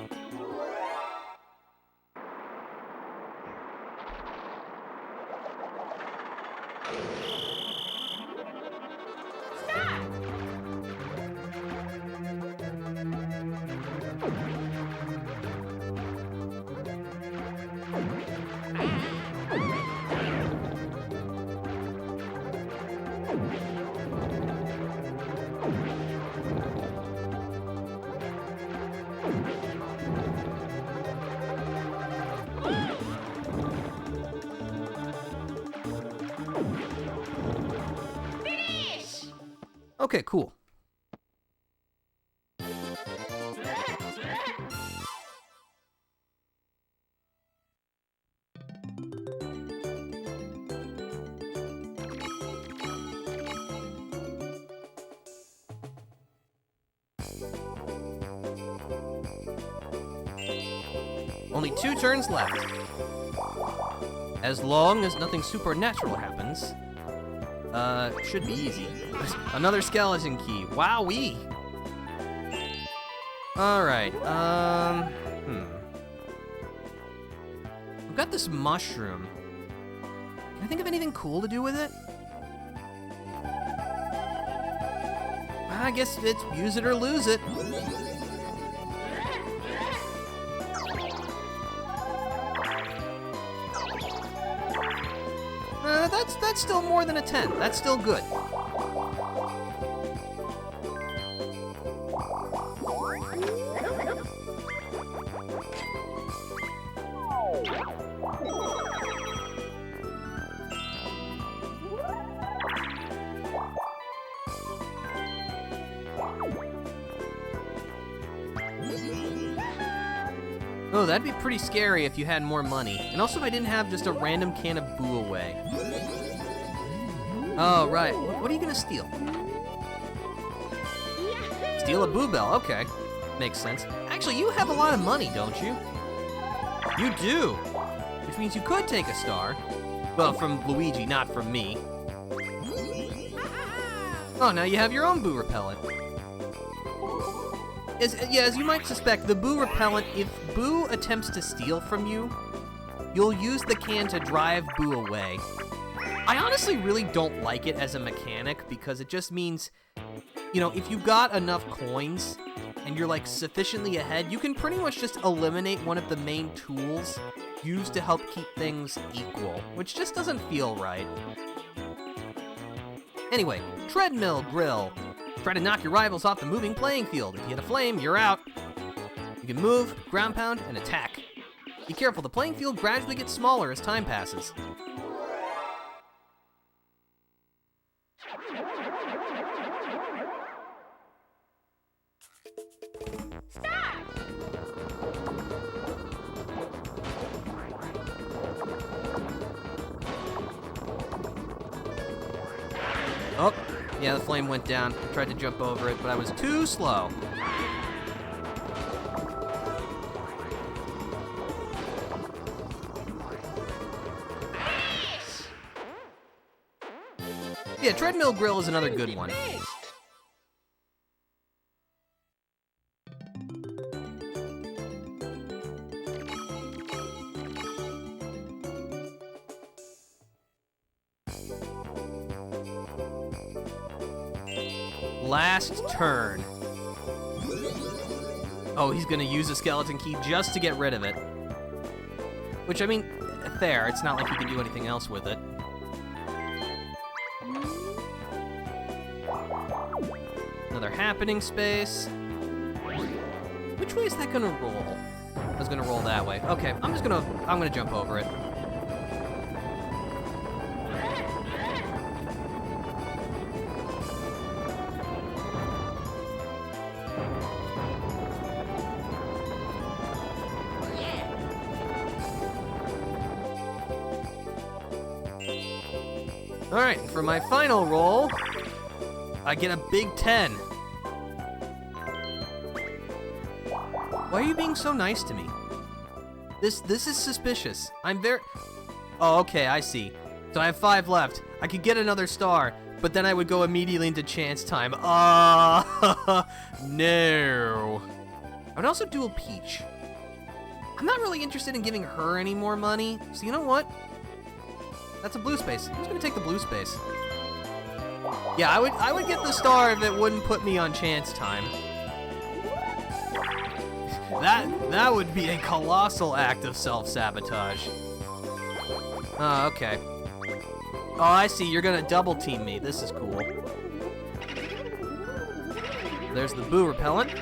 Okay, cool. Only 2 turns left. As long as nothing supernatural happens, should be easy. Another skeleton key. Wowee! Alright, I've got this mushroom. Can I think of anything cool to do with it? I guess it's use it or lose it. That's still more than a 10. That's still good. Oh, that'd be pretty scary if you had more money. And also if I didn't have just a random can of Boo away. Oh, right. What are you gonna steal? Steal a Boo Bell, okay. Makes sense. Actually, you have a lot of money, don't you? You do! Which means you could take a star. Well, from Luigi, not from me. Oh, now you have your own Boo Repellent. As you might suspect, the Boo Repellent, if Boo attempts to steal from you, you'll use the can to drive Boo away. I honestly really don't like it as a mechanic because it just means, you know, if you've got enough coins and you're like sufficiently ahead, you can pretty much just eliminate one of the main tools used to help keep things equal, which just doesn't feel right. Anyway, Treadmill Grill. Try to knock your rivals off the moving playing field. If you hit a flame, you're out. You can move, ground pound, and attack. Be careful, the playing field gradually gets smaller as time passes. Stop! Oh, yeah, the flame went down. I tried to jump over it, but I was too slow. Finish! Yeah, treadmill grill is another good one. Last turn. Oh, he's gonna use a skeleton key just to get rid of it. Which, I mean, fair. It's not like you can do anything else with it. Another happening space. Which way is that gonna roll? I was gonna roll that way. Okay, I'm gonna jump over it. Alright, for my final roll, I get a big 10. Why are you being so nice to me? This is suspicious. I'm very... Oh, okay, I see. So I have 5 left. I could get another star, but then I would go immediately into chance time. No. I would also duel Peach. I'm not really interested in giving her any more money, so you know what? That's a blue space. I'm just gonna take the blue space. Yeah, I would get the star if it wouldn't put me on chance time. That would be a colossal act of self-sabotage. Oh, okay. Oh, I see. You're gonna double team me. This is cool. There's the boo repellent.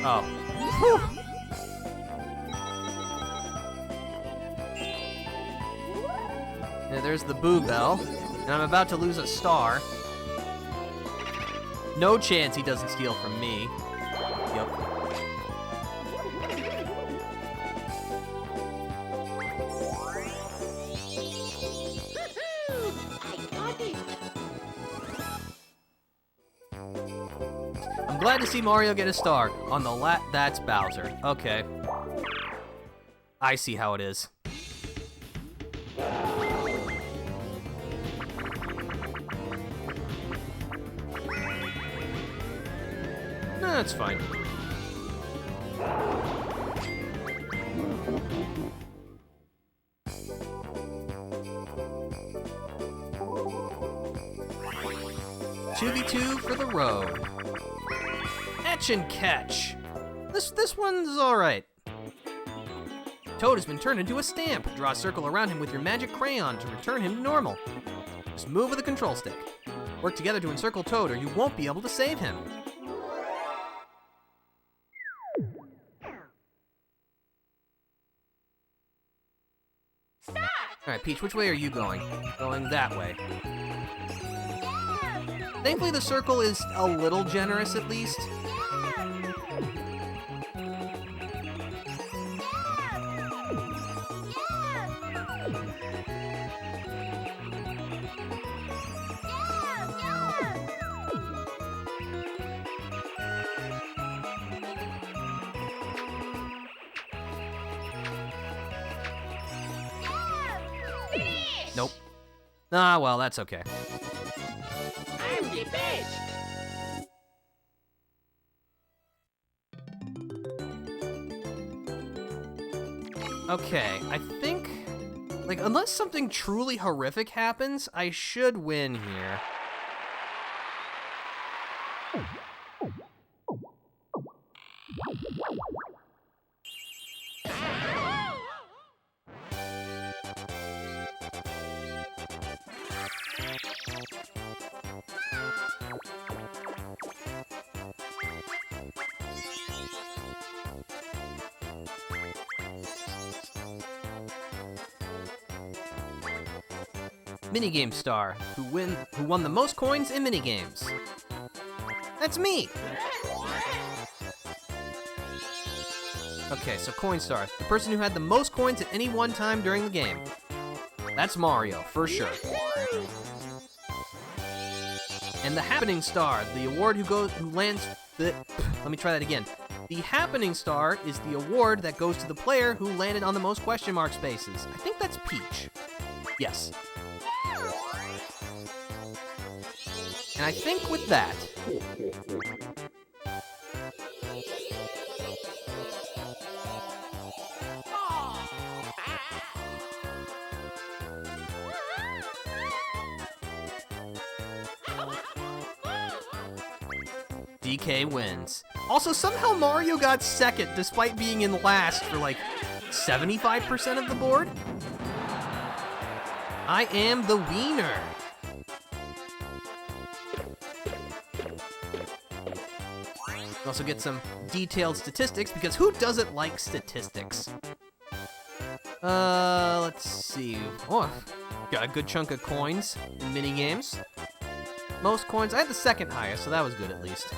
Oh. Whew. Yeah, there's the boo bell. And I'm about to lose a star. No chance he doesn't steal from me. Yep. I'm glad to see Mario get a star. On the that's Bowser. Okay. I see how it is. That's fine. Two v 2 for the road. Etch and catch. This one's all right. Toad has been turned into a stamp. Draw a circle around him with your magic crayon to return him to normal. Just move with the control stick. Work together to encircle Toad, or you won't be able to save him. Stop! All right, Peach, which way are you going? Going that way. Thankfully, the circle is a little generous, at least. Finish! Nope. Ah, well, that's okay. I'm the best! Okay, I think, like, unless something truly horrific happens, I should win here. Minigame Star, who won the most coins in minigames. That's me! Okay, so Coin Star, the person who had the most coins at any one time during the game. That's Mario, for sure. And the Happening Star, the award who lands the... Let me try that again. The Happening Star is the award that goes to the player who landed on the most question mark spaces. I think that's Peach. Yes. And I think with that... DK wins. Also, somehow Mario got second despite being in last for like 75% of the board. I am the wiener. Also get some detailed statistics because who doesn't like statistics? Let's see. Oh, got a good chunk of coins in minigames. Most coins. I had the second highest, so that was good at least.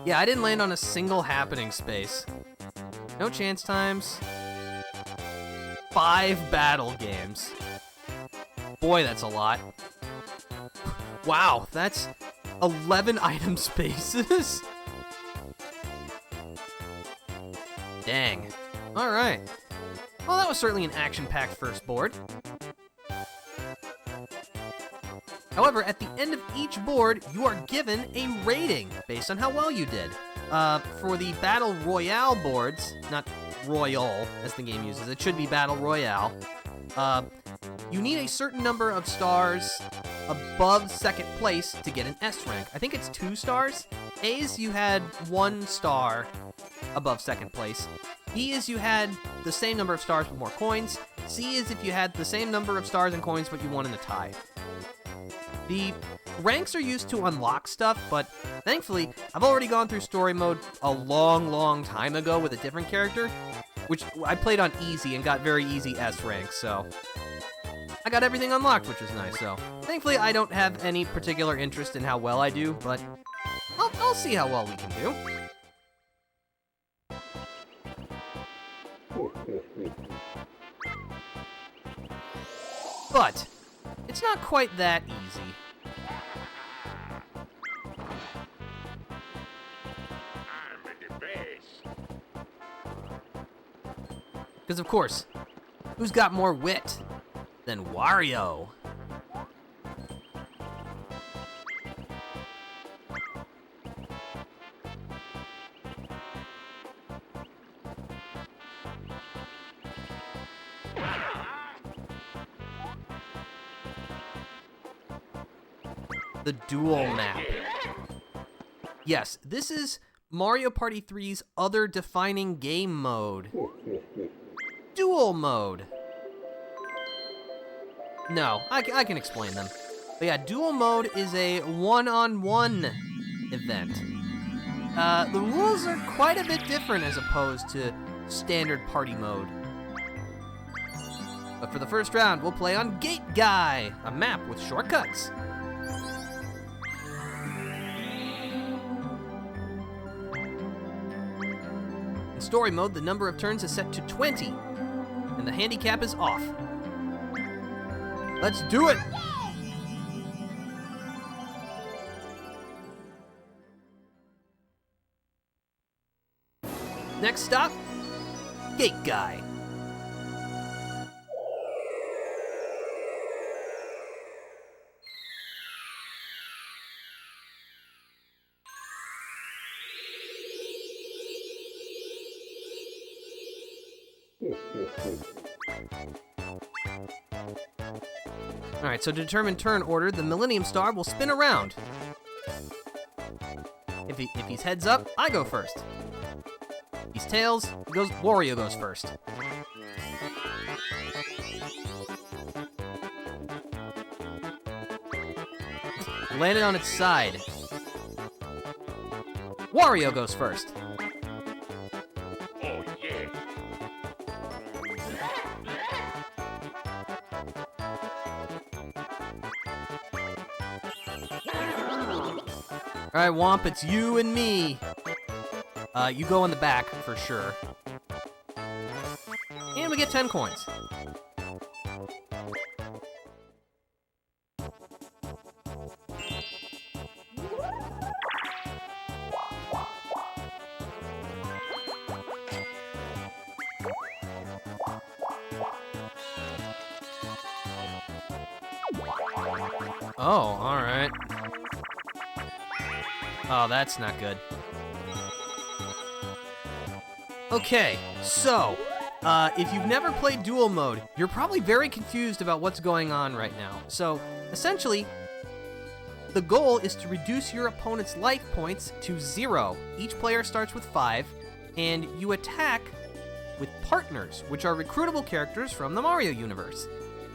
Yeah, I didn't land on a single happening space. No chance times. 5 battle games. Boy, that's a lot. Wow, that's 11 item spaces. Dang. Alright. Well, that was certainly an action-packed first board. However, at the end of each board, you are given a rating based on how well you did. For the Battle Royale boards, not Royal, as the game uses, it should be Battle Royale, you need a certain number of stars above second place to get an S rank. I think it's 2 stars. A is you had 1 star above second place. B is you had the same number of stars with more coins. C is if you had the same number of stars and coins but you won in a tie. The ranks are used to unlock stuff, but thankfully, I've already gone through story mode a long time ago with a different character, which I played on easy and got very easy S ranks, so I got everything unlocked, which was nice, so thankfully I don't have any particular interest in how well I do, but I'll see how well we can do. But it's not quite that easy. Because of course, who's got more wit than Wario? The dual map. Yes, this is Mario Party 3's other defining game mode. Dual mode. No, I can explain them. But yeah, dual mode is a one-on-one event. The rules are quite a bit different as opposed to standard party mode. But for the first round, we'll play on Gate Guy, a map with shortcuts. In story mode, the number of turns is set to 20, and the handicap is off. Let's do it! Next stop, Gate Guy. Alright, so to determine turn order, the Millennium Star will spin around. If he's heads up, I go first. If he's tails, Wario goes first. Landed on its side. Wario goes first. All right, Womp, it's you and me. You go in the back for sure. And we get 10 coins. Oh, alright. Oh, that's not good. Okay, so, if you've never played duel mode, you're probably very confused about what's going on right now. So, essentially, the goal is to reduce your opponent's life points to 0. Each player starts with 5, and you attack with partners, which are recruitable characters from the Mario universe.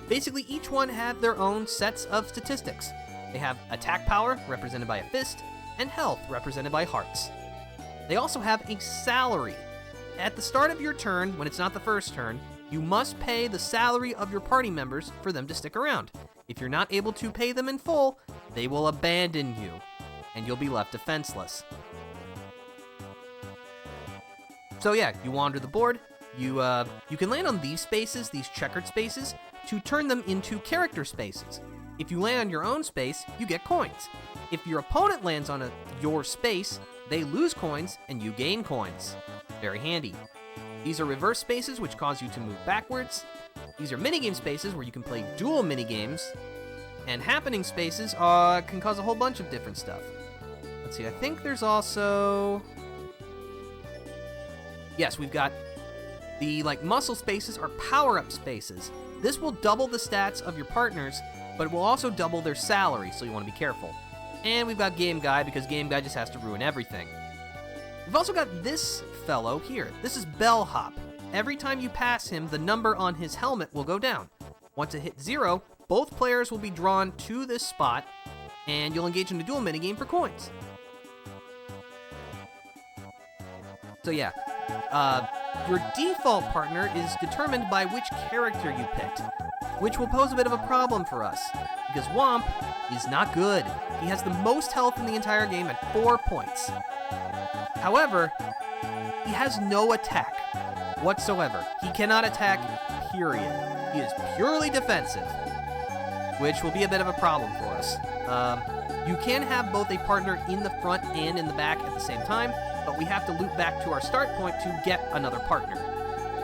Basically, each one have their own sets of statistics. They have attack power, represented by a fist, and health, represented by hearts. They also have a salary. At the start of your turn, when it's not the first turn, you must pay the salary of your party members for them to stick around. If you're not able to pay them in full, they will abandon you, and you'll be left defenseless. So yeah, you wander the board. You can land on these spaces, these checkered spaces, to turn them into character spaces. If you land on your own space, you get coins. If your opponent lands on your space, they lose coins and you gain coins. Very handy. These are reverse spaces, which cause you to move backwards. These are minigame spaces where you can play dual minigames. And happening spaces can cause a whole bunch of different stuff. Let's see, I think there's also... Yes, we've got the muscle spaces are power-up spaces. This will double the stats of your partners, but it will also double their salary, so you want to be careful. And we've got Game Guy, because Game Guy just has to ruin everything. We've also got this fellow here. This is Bellhop. Every time you pass him, the number on his helmet will go down. Once it hits 0, both players will be drawn to this spot, and you'll engage in a duel minigame for coins. So yeah, your default partner is determined by which character you picked, which will pose a bit of a problem for us, because Womp is not good. He has the most health in the entire game at 4 points. However, he has no attack whatsoever. He cannot attack, period. He is purely defensive, which will be a bit of a problem for us. You can have both a partner in the front and in the back at the same time, but we have to loop back to our start point to get another partner.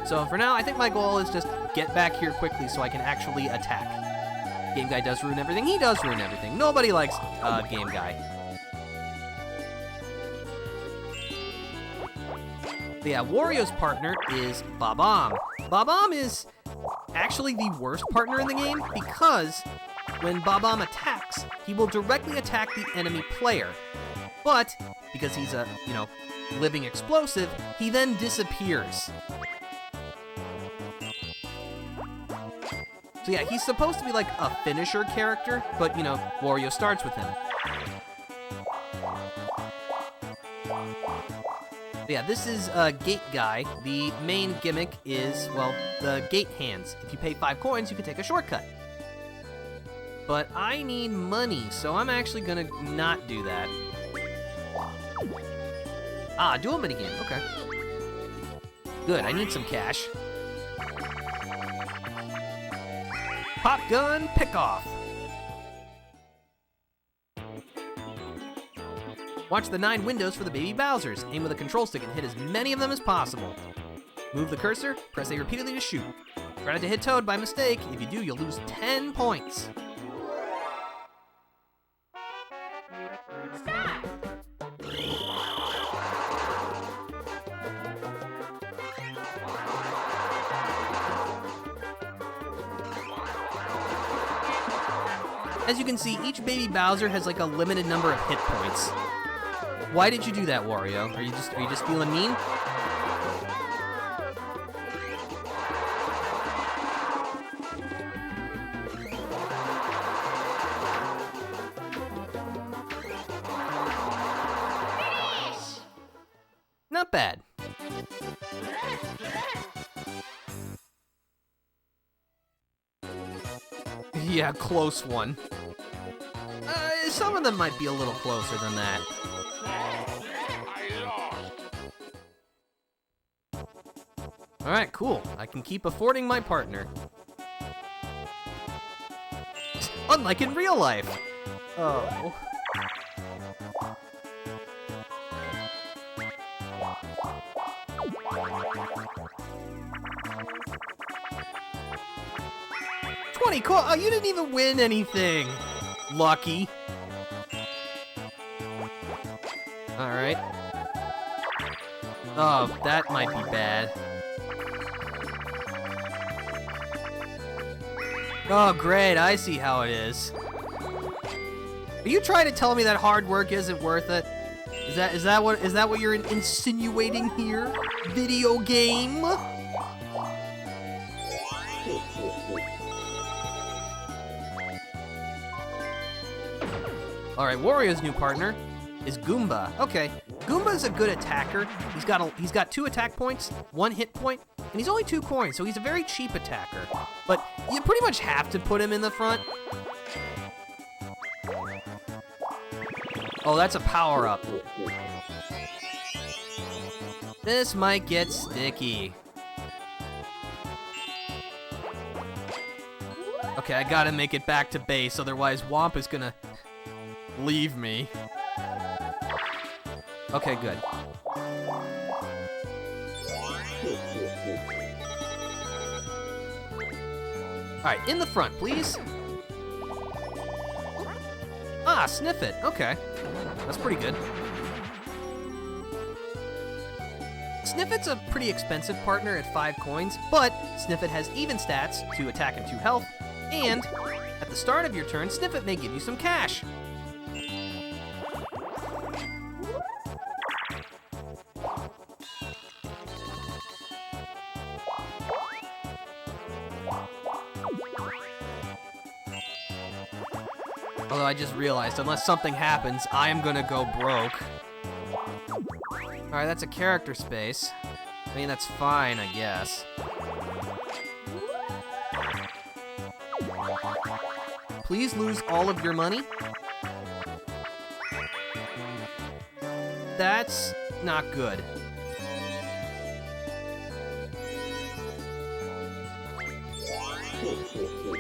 So for now, I think my goal is just get back here quickly so I can actually attack. Game Guy does ruin everything. He does ruin everything. Nobody likes Game Guy. But yeah, Wario's partner is Bob-omb. Bob-omb is actually the worst partner in the game because when Bob-omb attacks, he will directly attack the enemy player. But because he's a, living explosive, he then disappears. So yeah, he's supposed to be like a finisher character, but Wario starts with him. But yeah, this is Gate Guy. The main gimmick is, well, the gate hands. If you pay 5 coins, you can take a shortcut. But I need money, so I'm actually gonna not do that. Ah, dual minigame, okay. Good, I need some cash. Pop gun pick-off. Watch the 9 windows for the baby Bowsers. Aim with a control stick and hit as many of them as possible. Move the cursor, press A repeatedly to shoot. Try not to hit Toad by mistake. If you do, you'll lose 10 points. Stop! As you can see, each baby Bowser has like a limited number of hit points. Why did you do that, Wario? Are you just feeling mean? Finish! Not bad. Yeah, close one. some of them might be a little closer than that. Alright, cool. I can keep affording my partner. Unlike in real life. Oh. Oh, you didn't even win anything. Lucky. Alright. Oh, that might be bad. Oh, great. I see how it is. Are you trying to tell me that hard work isn't worth it? Is that what you're insinuating here? Video game? Alright, Wario's new partner is Goomba. Okay, Goomba's a good attacker. He's got 2 attack points, 1 hit point, and he's only 2 coins, so he's a very cheap attacker. But you pretty much have to put him in the front. Oh, that's a power-up. This might get sticky. Okay, I gotta make it back to base, otherwise Womp is gonna leave me. Okay, good. Alright, in the front, please. Ah, Sniff It. Okay. That's pretty good. Sniff It's a pretty expensive partner at 5 coins, but Sniff It has even stats, 2 attack and 2 health, and at the start of your turn, Sniff It may give you some cash. Although I just realized, unless something happens, I am gonna go broke. Alright, that's a character space. I mean, that's fine, I guess. Please lose all of your money? That's not good.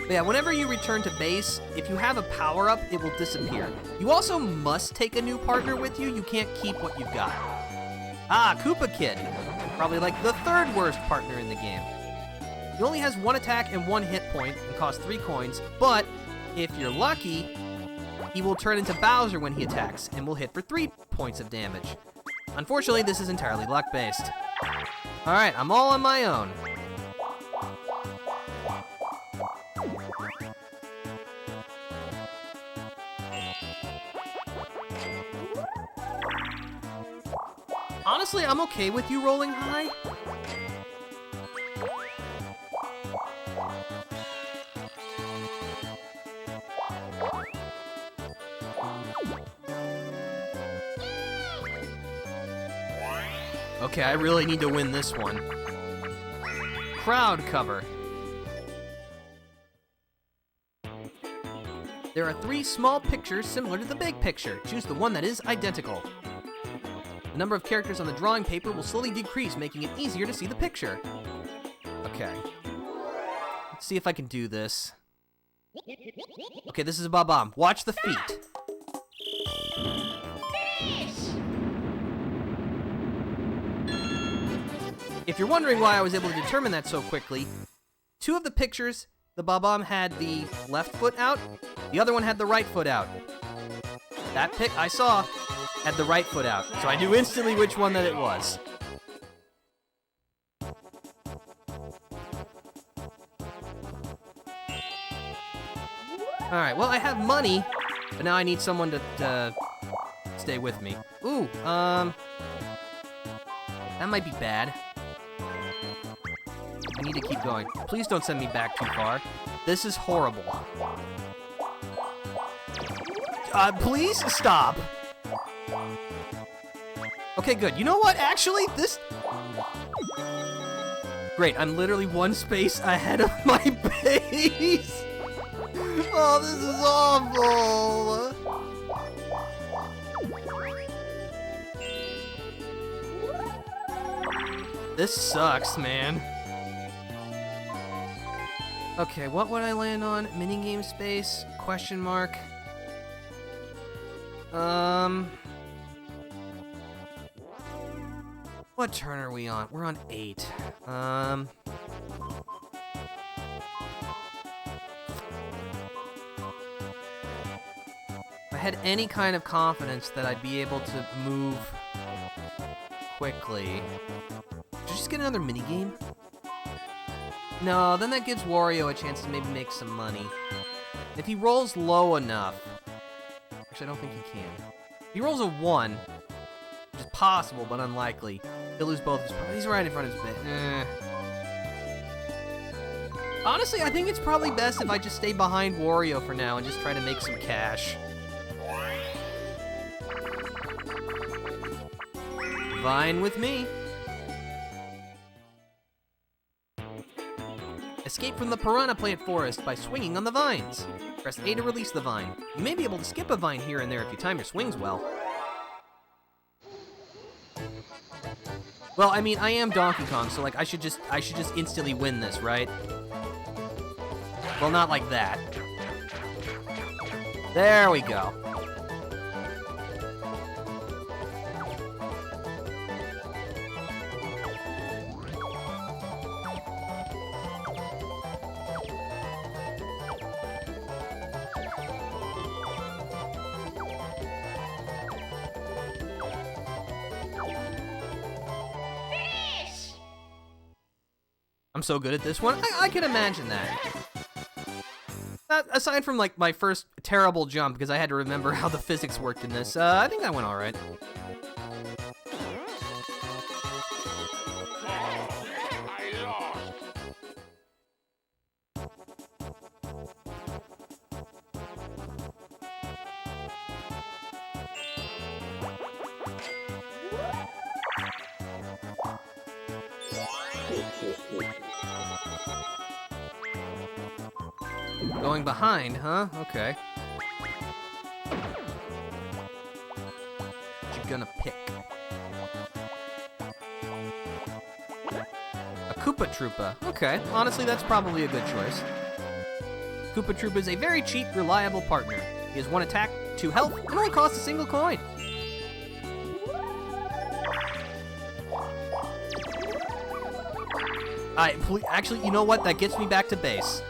But yeah, whenever you return to base, if you have a power-up, it will disappear. You also must take a new partner with you. You can't keep what you've got. Ah, Koopa Kid. Probably like the 3rd worst partner in the game. He only has 1 attack and 1 hit point and costs 3 coins, but if you're lucky, he will turn into Bowser when he attacks and will hit for 3 points of damage. Unfortunately, this is entirely luck-based. Alright, I'm all on my own. Honestly, I'm okay with you rolling high. Okay, I really need to win this one. Crowd cover. There are 3 small pictures similar to the big picture. Choose the one that is identical. The number of characters on the drawing paper will slowly decrease, making it easier to see the picture. Okay. Let's see if I can do this. Okay, this is a Bob-omb. Watch the feet. If you're wondering why I was able to determine that so quickly, 2 of the pictures, the Bob-omb had the left foot out, the other one had the right foot out. That pic I saw had the right foot out, so I knew instantly which one that it was. Alright, well, I have money, but now I need someone to stay with me. Ooh, that might be bad. I need to keep going. Please don't send me back too far. This is horrible. Please stop. Okay, good. You know what? Actually, this... Great, I'm literally 1 space ahead of my base. Oh, this is awful. This sucks, man. Okay, what would I land on? Minigame space? Question mark. What turn are we on? We're on 8. If I had any kind of confidence that I'd be able to move quickly. Did you just get another minigame? No, then that gives Wario a chance to maybe make some money. If he rolls low enough... Actually, I don't think he can. If he rolls a 1, which is possible but unlikely, he'll lose both his... He's right in front of his bit. Honestly, I think it's probably best if I just stay behind Wario for now and just try to make some cash. Vine with me. Escape from the piranha plant forest by swinging on the vines. Press A to release the vine. You may be able to skip a vine here and there if you time your swings well. Well, I mean, I am Donkey Kong, so like I should just instantly win this, right? Well, not like that. There we go. I'm so good at this one. I can imagine that. Aside from like my first terrible jump, because I had to remember how the physics worked in this, I think that went all right. Going behind, huh? Okay. What you gonna pick? A Koopa Troopa. Okay, honestly, that's probably a good choice. Koopa Troopa is a very cheap, reliable partner. He has 1 attack, 2 health, and only costs a single coin. Actually, you know what? That gets me back to base.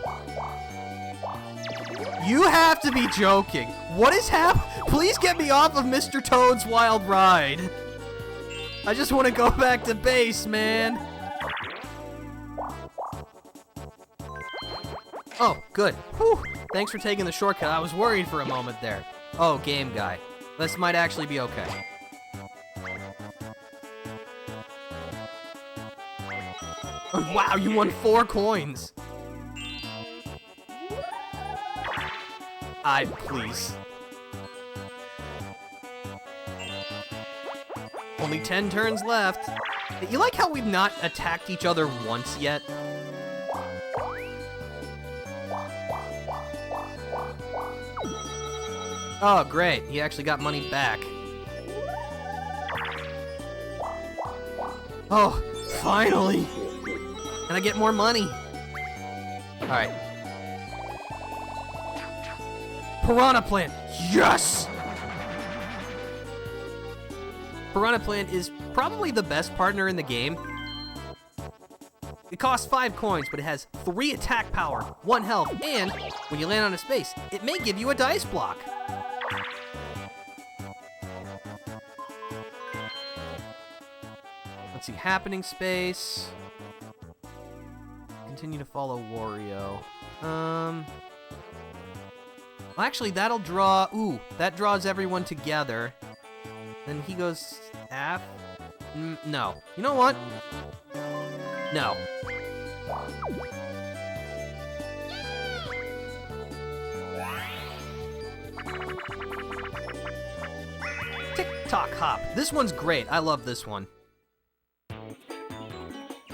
You have to be joking. What is happening? Please get me off of Mr. Toad's Wild Ride. I just want to go back to base, man. Oh, good. Whew. Thanks for taking the shortcut. I was worried for a moment there. Oh, game guy. This might actually be okay. Oh, wow, you won 4 coins. Please. Only 10 turns left. You like how we've not attacked each other once yet? Oh, great. He actually got money back. Oh, finally. And I get more money. All right. Piranha Plant, yes! Piranha Plant is probably the best partner in the game. It costs 5 coins, but it has 3 attack power, 1 health, and when you land on a space, it may give you a dice block. Let's see, happening space. Continue to follow Wario. Well, actually, that'll draw... Ooh, that draws everyone together. Then he goes... F? No. You know what? No. Tick-tock hop. This one's great. I love this one.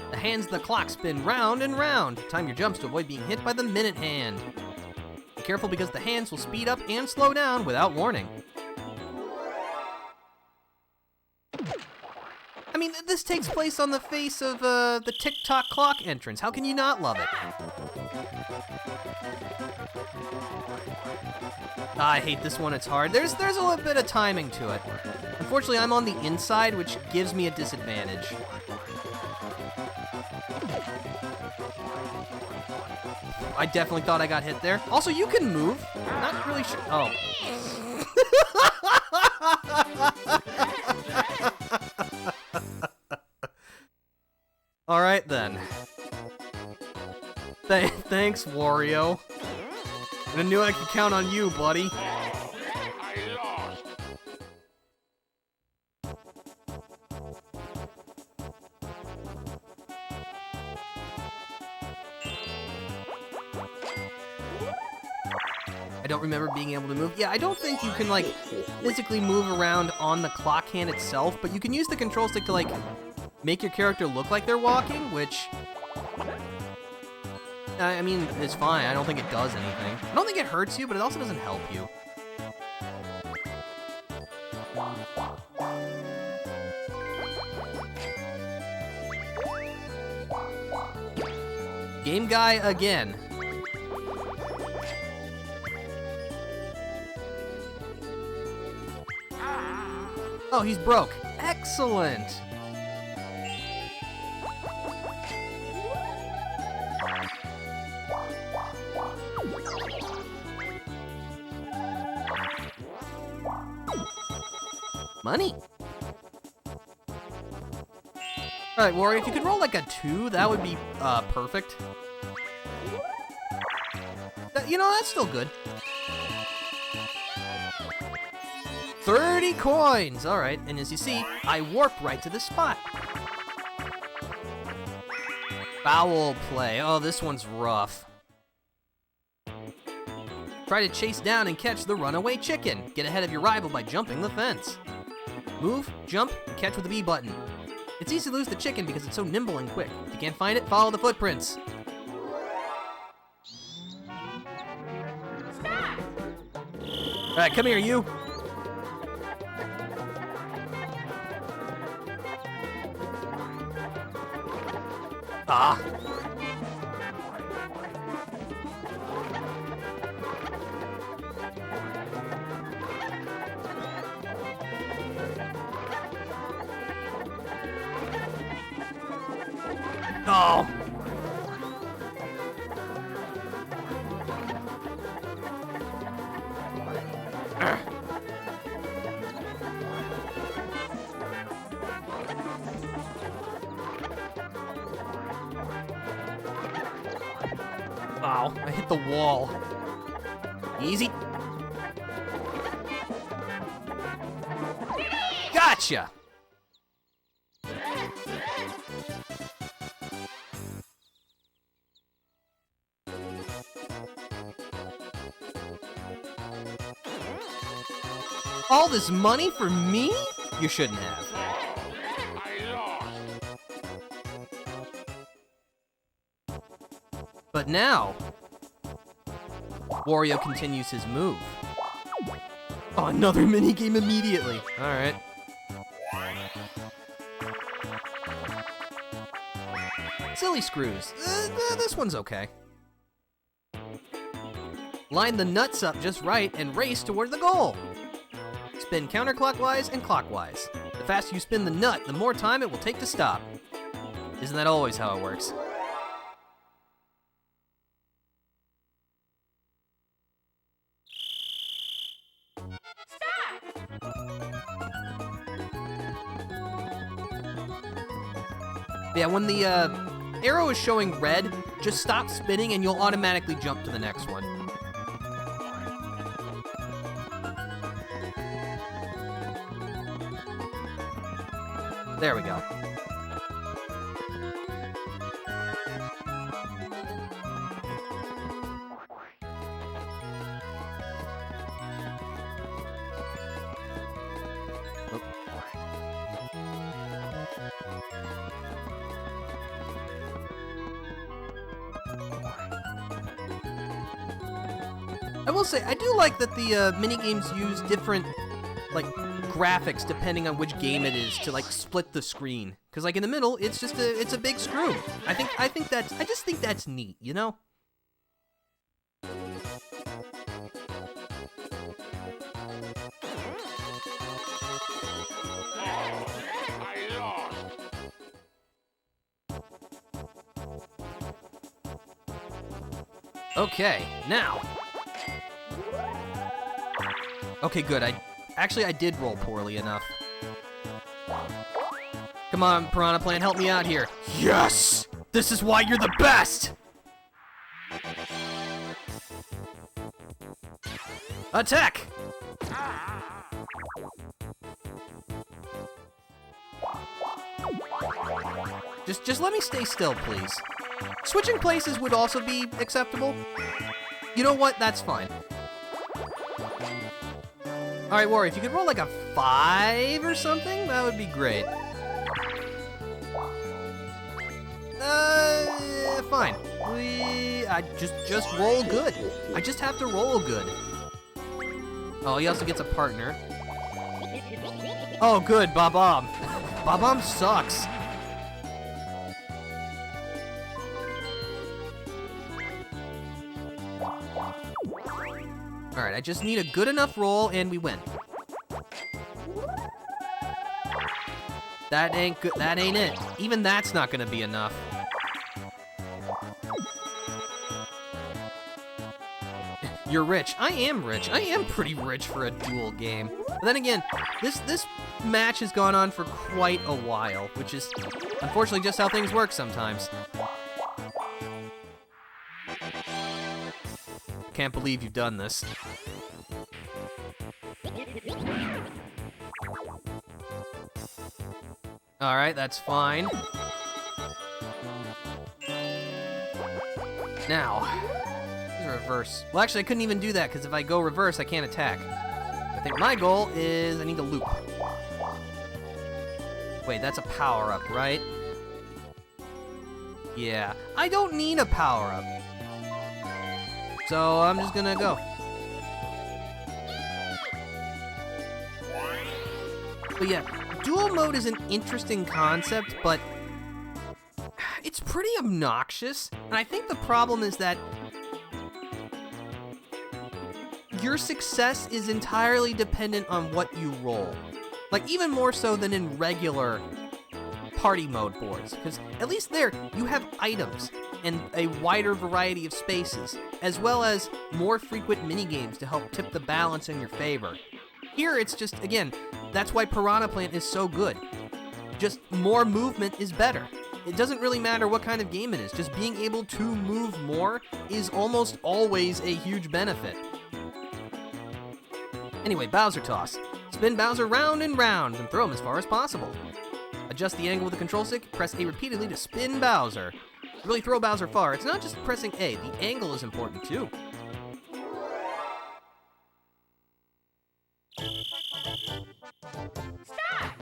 The hands of the clock spin round and round. Time your jumps to avoid being hit by the minute hand. Be careful because the hands will speed up and slow down without warning. I mean, this takes place on the face of the tick-tock clock entrance. How can you not love it? I hate this one, it's hard. There's a little bit of timing to it. Unfortunately, I'm on the inside, which gives me a disadvantage. I definitely thought I got hit there. Also, you can move. Not really sure. Oh. All right, then. Thanks, Wario. I knew I could count on you, buddy. I lost. I don't remember being able to move. Yeah, I don't think you can, like, physically move around on the clock hand itself, but you can use the control stick to, like, make your character look like they're walking, which... I mean, it's fine. I don't think it does anything. I don't think it hurts you, but it also doesn't help you. Game guy again. Oh, he's broke. Excellent. Money. Alright, Wario, if you could roll like a 2, that would be perfect. You know, that's still good. 30 coins! Alright, and as you see, I warp right to the spot. Foul play. Oh, this one's rough. Try to chase down and catch the runaway chicken. Get ahead of your rival by jumping the fence. Move, jump, and catch with the B button. It's easy to lose the chicken because it's so nimble and quick. If you can't find it, follow the footprints. Stop. Alright, come here, you. Ah. Oh. Wow, I hit the wall. Easy. Gotcha! All this money for me? You shouldn't have. I lost. But now, Wario continues his move. Oh, another minigame immediately. Alright. Silly screws. This one's okay. Line the nuts up just right and race toward the goal. Spin counterclockwise and clockwise. The faster you spin the nut, the more time it will take to stop. Isn't that always how it works? Yeah, when the arrow is showing red, just stop spinning and you'll automatically jump to the next one. There we go. I will say, I do like that the minigames use different, like, graphics depending on which game it is to like split the screen. Because like in the middle, it's just it's a big screw. I just think that's neat, you know? I lost. Okay, now. Okay, good. I did roll poorly enough. Come on, Piranha Plant, help me out here. Yes! This is why you're the best! Attack! Just let me stay still, please. Switching places would also be acceptable. You know what? That's fine. Alright, Warrior, if you could roll like a 5 or something, that would be great. Fine. I just roll good. I just have to roll good. Oh, he also gets a partner. Oh, good, Bob-omb. Bob-omb sucks. Alright, I just need a good enough roll and we win. That ain't good. That ain't it. Even that's not gonna be enough. You're rich. I am rich. I am pretty rich for a duel game. But then again, this match has gone on for quite a while, which is unfortunately just how things work sometimes. Can't believe you've done this. Alright, that's fine. Now, reverse. Well, actually, I couldn't even do that, because if I go reverse, I can't attack. I think my goal is I need to loop. Wait, that's a power-up, right? Yeah, I don't need a power-up. So I'm just gonna go. But yeah, dual mode is an interesting concept, but it's pretty obnoxious. And I think the problem is that your success is entirely dependent on what you roll. Like, even more so than in regular party mode boards. Because at least there, you have items and a wider variety of spaces, as well as more frequent minigames to help tip the balance in your favor. Here, it's just, again, that's why Piranha Plant is so good. Just more movement is better. It doesn't really matter what kind of game it is. Just being able to move more is almost always a huge benefit. Anyway, Bowser Toss. Spin Bowser round and round and throw him as far as possible. Adjust the angle with the control stick, press A repeatedly to spin Bowser. To really throw Bowser far, it's not just pressing A, the angle is important too. Stop!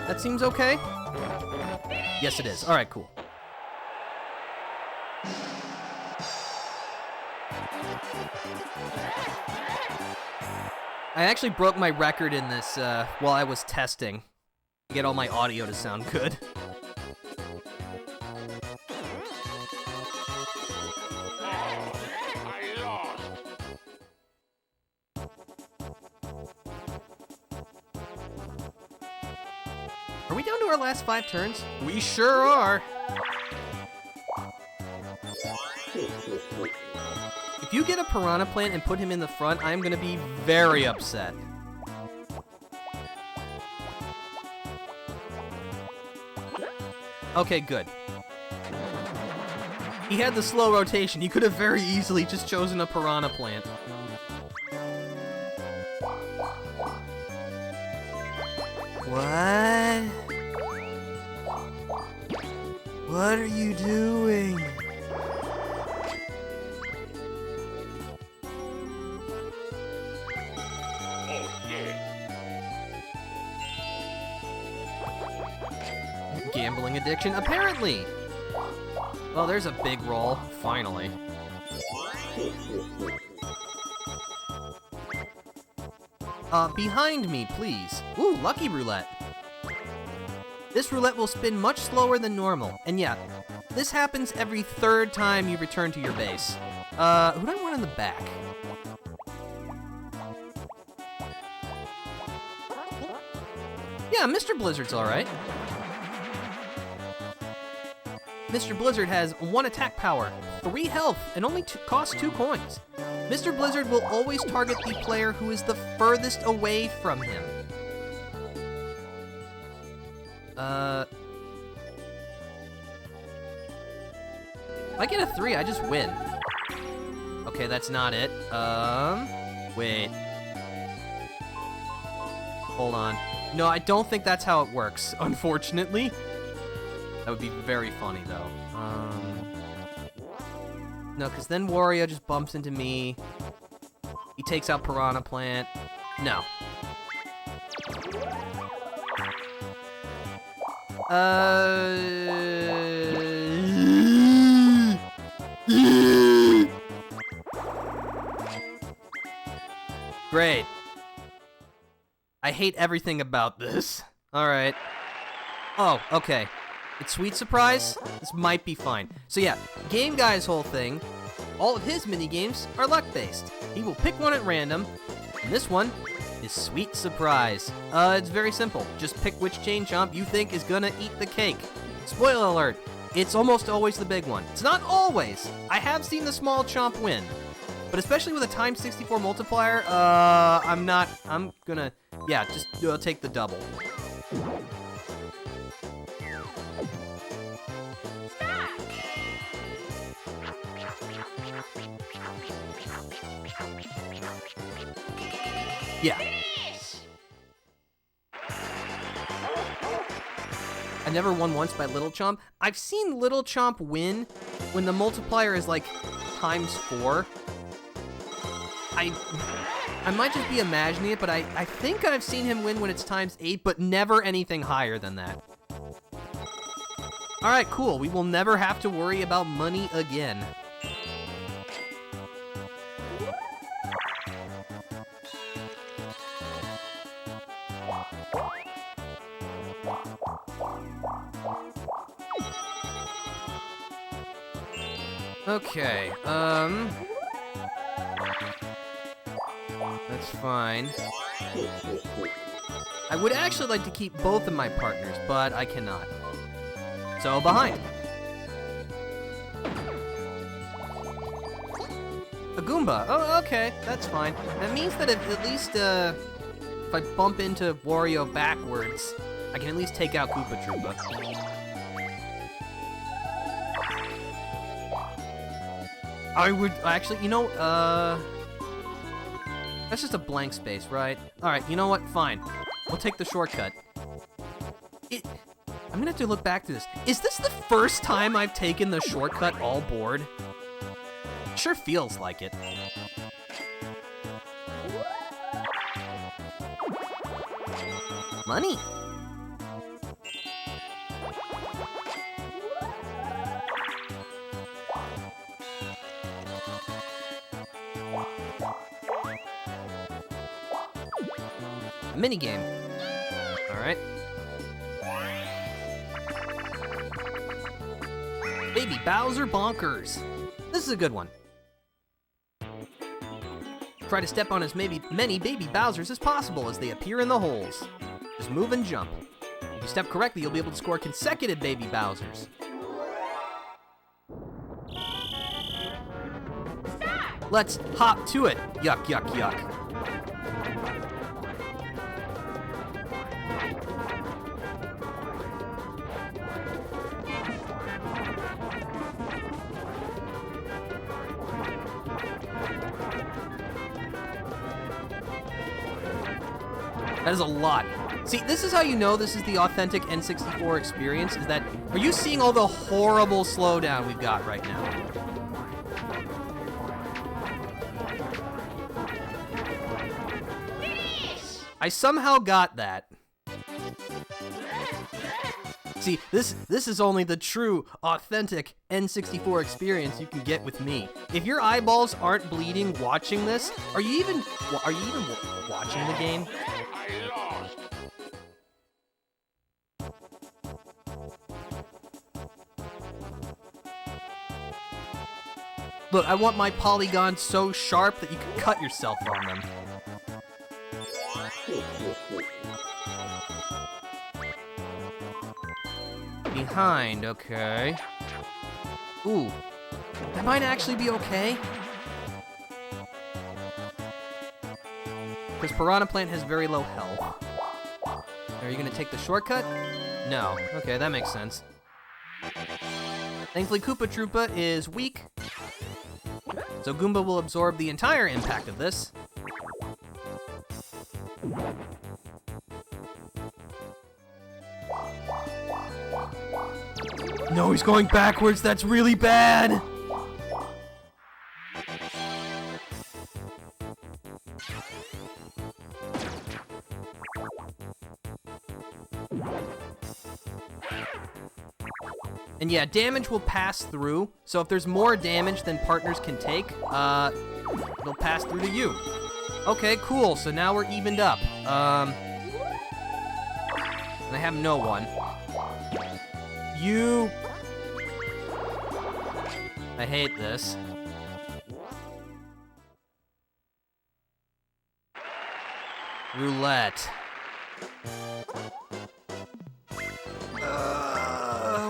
That seems okay? Yes, it is. Alright, cool. I actually broke my record in this while I was testing to get all my audio to sound good. I lost. Are we down to our last 5 turns? We sure are. If you get a Piranha Plant and put him in the front, I'm gonna be very upset. Okay, good. He had the slow rotation. He could have very easily just chosen a Piranha Plant. What? What are you doing? Oh, yeah. gambling addiction, apparently. Well, there's a big roll, finally. Behind me, please. Ooh, lucky roulette. This roulette will spin much slower than normal, and yeah, this happens every third time you return to your base. Who do I want in the back? Yeah, Mr. Blizzard's alright. Mr. Blizzard has 1 attack power, 3 health, and only costs 2 coins. Mr. Blizzard will always target the player who is the furthest away from him. If I get a 3, I just win. Okay, that's not it. Wait. Hold on. No, I don't think that's how it works, unfortunately. That would be very funny, though. No, because then Wario just bumps into me. He takes out Piranha Plant. No. Great. I hate everything about this. Alright. Oh, okay. It's Sweet Surprise? This might be fine. So yeah, Game Guy's whole thing, all of his mini-games are luck-based. He will pick one at random, and this one is Sweet Surprise. It's very simple. Just pick which chain chomp you think is gonna eat the cake. Spoiler alert, it's almost always the big one. It's not always. I have seen the small chomp win. But especially with a times 64 multiplier, I'm gonna, yeah, just take the double. Yeah. I never won once by Little Chomp. I've seen Little Chomp win when the multiplier is like times 4. I might just be imagining it, but I think I've seen him win when it's times 8, but never anything higher than that. Alright, cool. We will never have to worry about money again. Okay, that's fine. I would actually like to keep both of my partners, but I cannot. So, behind. A Goomba. Oh, okay, that's fine. That means that if, at least, if I bump into Wario backwards, I can at least take out Koopa Troopa. I would, actually, you know, that's just a blank space, right? Alright, you know what? Fine. We'll take the shortcut. I'm gonna have to look back to this. Is this the first time I've taken the shortcut all board? Sure feels like it. Money. A minigame. Alright. Baby Bowser Bonkers. This is a good one. Try to step on as many Baby Bowsers as possible as they appear in the holes. Just move and jump. If you step correctly, you'll be able to score consecutive Baby Bowsers. Stop! Let's hop to it. Yuck, yuck, yuck. That is a lot. See, this is how you know this is the authentic N64 experience, is that, are you seeing all the horrible slowdown we've got right now? I somehow got that. See, this is only the true, authentic N64 experience you can get with me. If your eyeballs aren't bleeding watching this, are you even watching the game? I lost. Look, I want my polygons so sharp that you can cut yourself on them. Behind, okay. Ooh, that might actually be okay. Because Piranha Plant has very low health. Are you gonna take the shortcut? No. Okay, that makes sense. Thankfully, Koopa Troopa is weak, so Goomba will absorb the entire impact of this. No, he's going backwards. That's really bad. And yeah, damage will pass through, so if there's more damage than partners can take, it'll pass through to you. Okay, cool, so now we're evened up. And I have no one. You... I hate this. Roulette.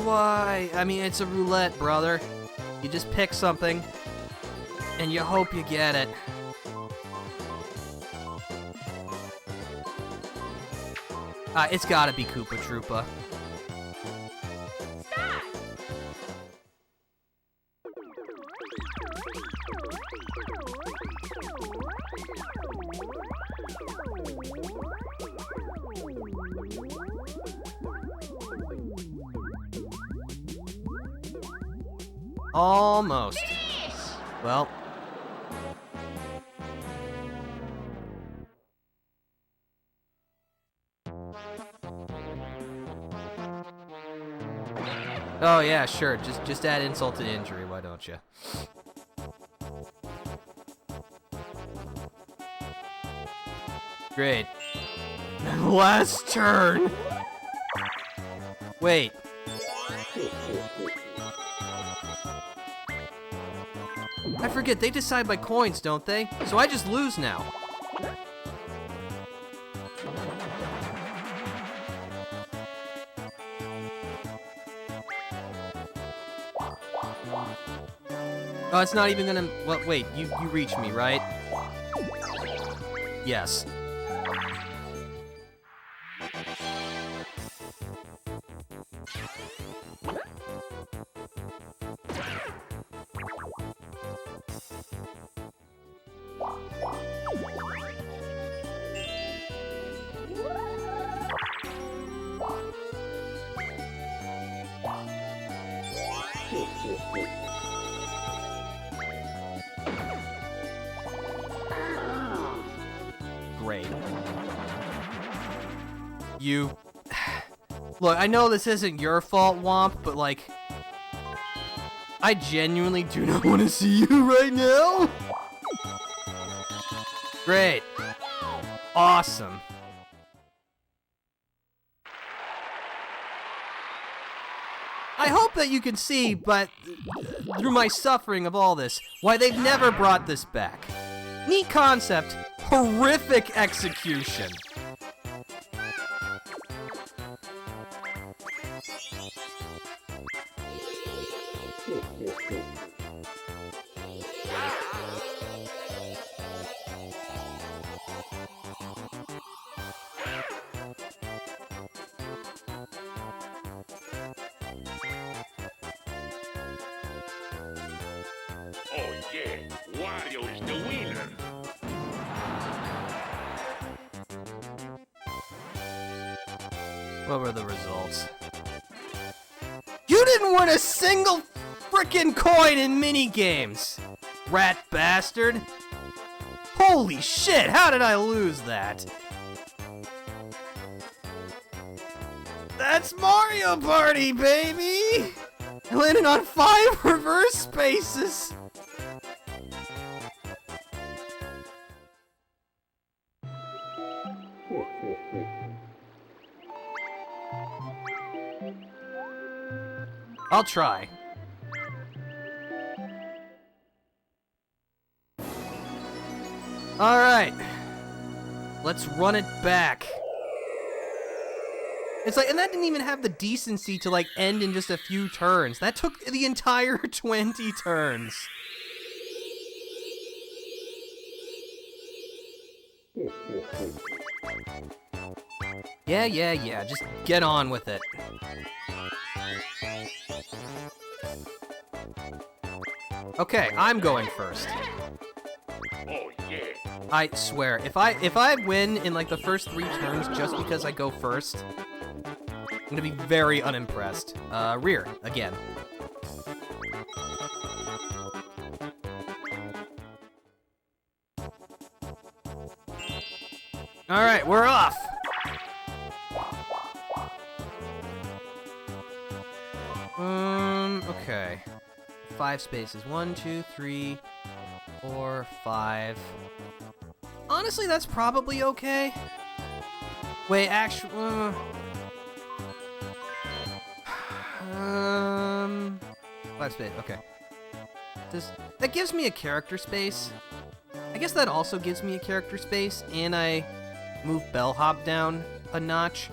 Why? I mean, it's a roulette, brother. You just pick something, and you hope you get it. It's gotta be Koopa Troopa. Almost. Well. Oh yeah, sure. Just add insult to injury, why don't you? Great. Last turn. Wait. I forget, they decide by coins, don't they? So I just lose now. Oh, it's not even gonna... Well, wait, you reach me, right? Yes. Great. You... Look, I know this isn't your fault, Womp, but like... I genuinely do not want to see you right now! Great. Awesome. I hope that you can see, but through my suffering of all this, why they've never brought this back. Neat concept, horrific execution. Oh yeah, Wario is the winner. What were the results? You didn't win a single frickin' coin in minigames! Rat bastard! Holy shit, how did I lose that? That's Mario Party, baby! I landed on 5 reverse spaces! I'll try. Alright. Let's run it back. It's like, and that didn't even have the decency to, like, end in just a few turns. That took the entire 20 turns. Yeah. Just get on with it. Okay, I'm going first. Oh yeah. I swear, if I win in, like, the first 3 turns just because I go first, I'm gonna be very unimpressed. Rear, again. Alright, we're off! Okay. 5 spaces. 1, 2, 3, 4, 5. Honestly, that's probably okay. Wait, actually... 5 space, okay. That gives me a character space. I guess that also gives me a character space, and I move bellhop down a notch.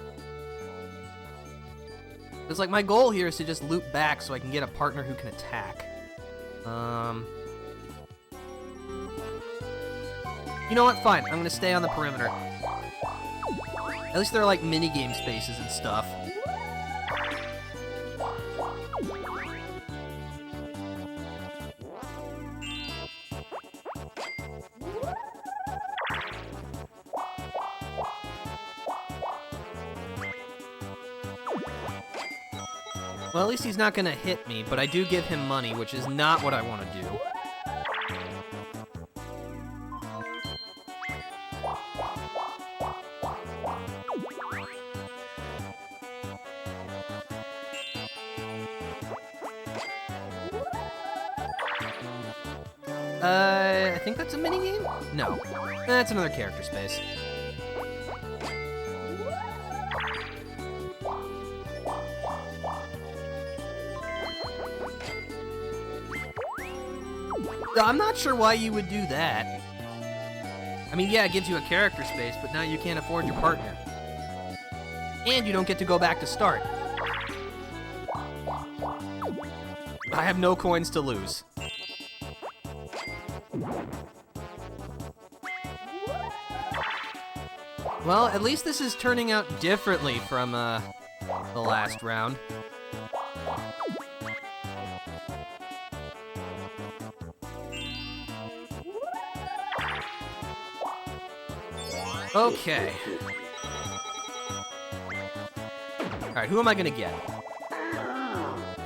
It's like my goal here is to just loop back so I can get a partner who can attack. You know what? Fine. I'm gonna stay on the perimeter. At least there are like minigame spaces and stuff. Well, at least he's not gonna hit me, but I do give him money, which is not what I want to do. I think that's a minigame? No. That's another character space. I'm not sure why you would do that. I mean, yeah, it gives you a character space, but now you can't afford your partner. And you don't get to go back to start. I have no coins to lose. Well, at least this is turning out differently from the last round. Okay. Alright, who am I gonna get?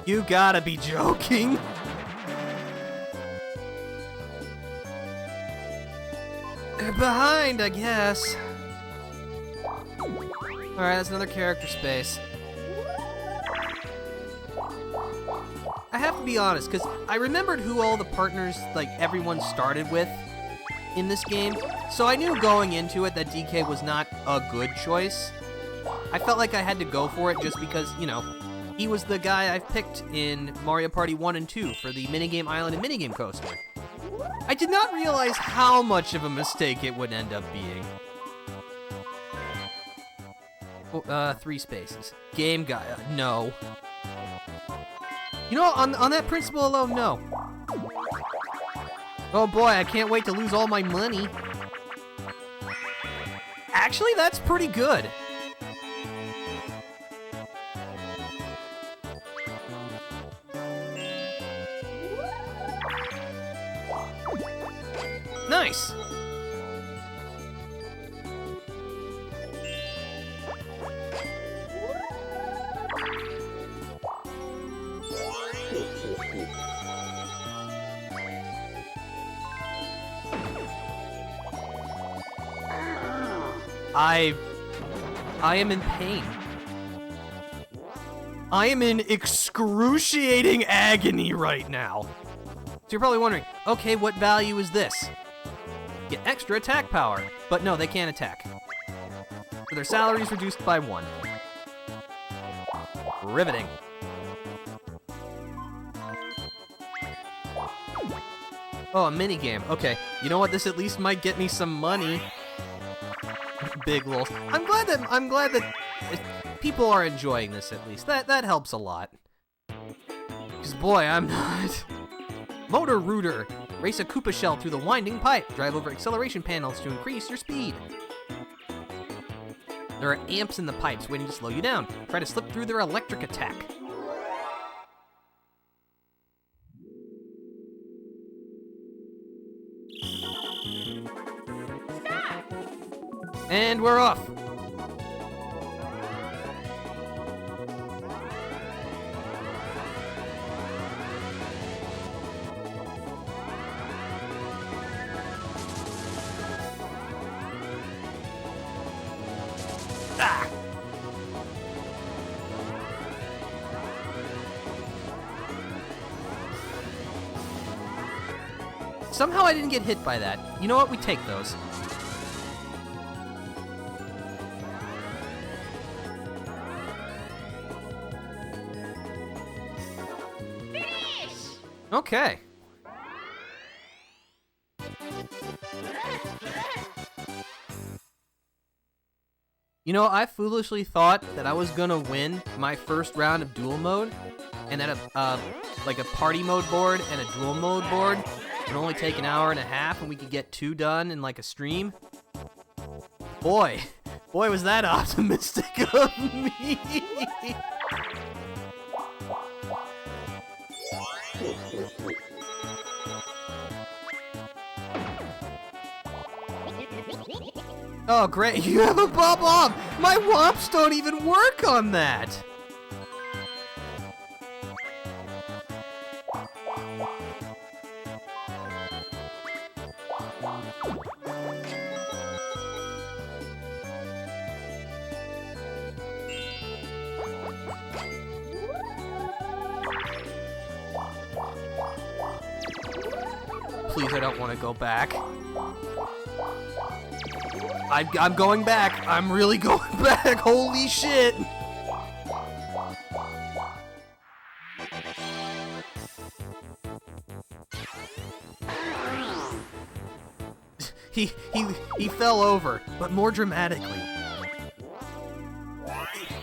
You gotta be joking! They're behind, I guess. Alright, that's another character space. I have to be honest, because I remembered who all the partners, like, everyone started with in this game, so I knew going into it that DK was not a good choice. I felt like I had to go for it just because, you know, he was the guy I've picked in Mario Party 1 and 2 for the minigame island and minigame coaster. I did not realize how much of a mistake it would end up being. 3 spaces. Game guy, no. You know, on that principle alone, no. Oh boy, I can't wait to lose all my money. Actually, that's pretty good. Nice. I am in pain. I am in excruciating agony right now. So you're probably wondering, okay, what value is this? Get extra attack power. But no, they can't attack. So their salary is reduced by 1. Riveting. Oh, a minigame. Okay, you know what? This at least might get me some money. Big lol. I'm glad that people are enjoying this at least. That helps a lot. Because boy, I'm not. Motor Rooter. Race a Koopa shell through the winding pipe. Drive over acceleration panels to increase your speed. There are amps in the pipes waiting to slow you down. Try to slip through their electric attack. And we're off. Ah! Somehow I didn't get hit by that. You know what? We take those. Okay. You know, I foolishly thought that I was gonna win my first round of duel mode, and that like a party mode board and a duel mode board would only take an hour and a half, and we could get 2 done in like a stream. Boy, was that optimistic of me. Oh, great, you have a Bob-Omb! My Whomps don't even work on that! Please, I don't want to go back. I'm going back. I'm really going back. Holy shit. He fell over, but more dramatically.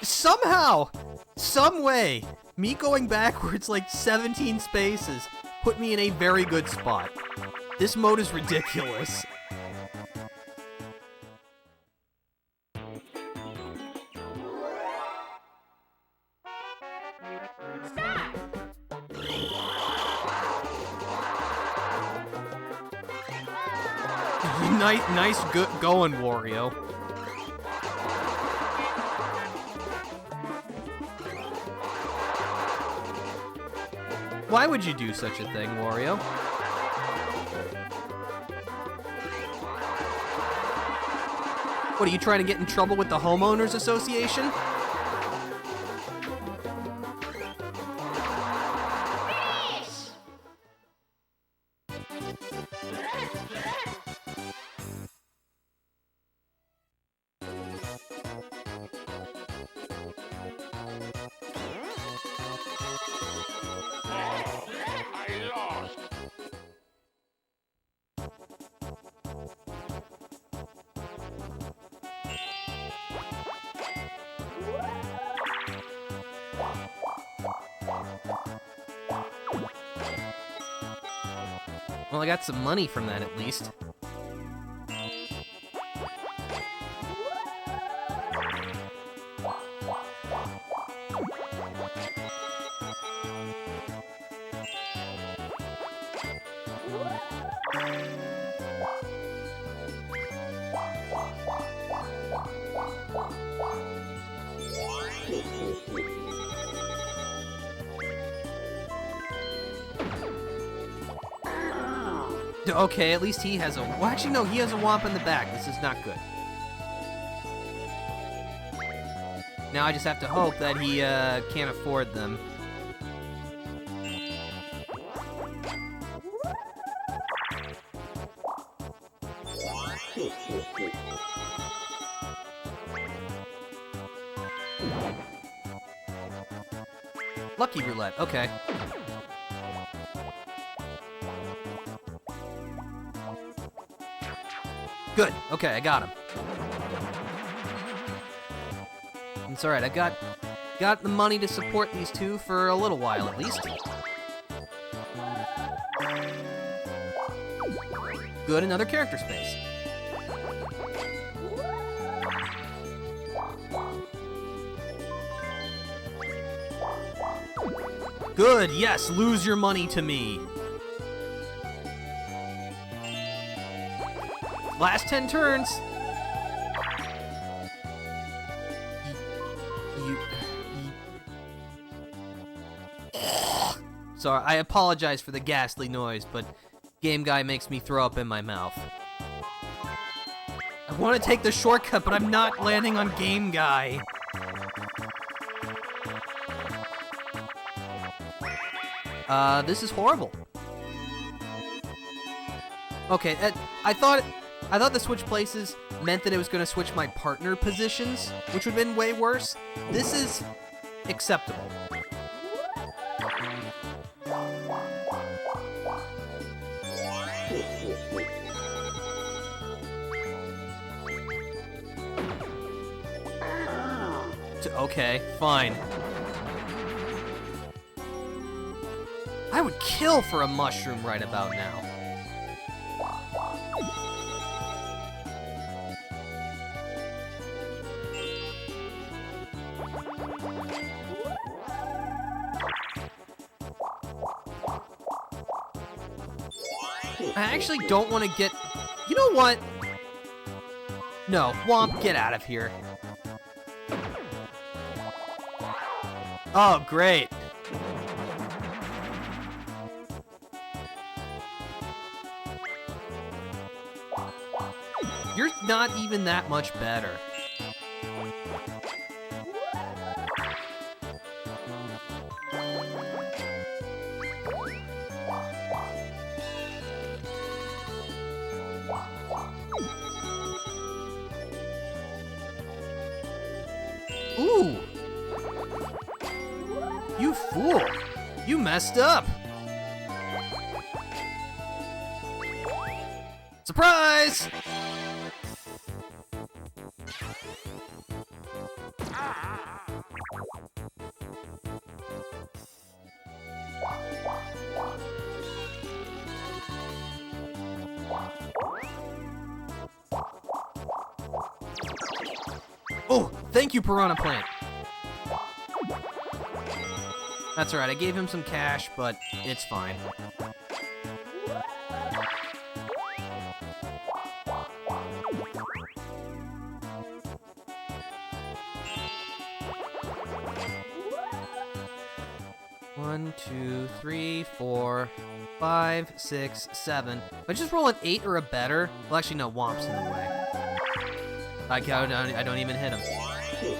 Somehow, some way, me going backwards like 17 spaces put me in a very good spot. This mode is ridiculous. Nice going, Wario. Why would you do such a thing, Wario? What, are you trying to get in trouble with the Homeowners Association? Well, I got some money from that at least. Okay, at least he has a... Well, actually, no, he has a Whomp in the back. This is not good. Now I just have to hope that he can't afford them. Lucky roulette, okay. Good, okay, I got him. It's alright, I got the money to support these two for a little while at least. Good, another character space. Good, yes, lose your money to me. Last 10 turns. Sorry, I apologize for the ghastly noise, but Game Guy makes me throw up in my mouth. I want to take the shortcut, but I'm not landing on Game Guy. This is horrible. Okay, I thought the switch places meant that it was going to switch my partner positions, which would have been way worse. This is acceptable. Okay, fine. I would kill for a mushroom right about now. I actually don't want to get... You know what? No, Womp, get out of here. Oh, great. You're not even that much better. Ooh! You fool! You messed up! Surprise! Oh, thank you, Piranha Plant. That's alright, I gave him some cash, but it's fine. One, two, three, 4, 5, 6, 7. If I just roll an 8 or a better, well, actually, no, Womp's in the way. I don't even hit him.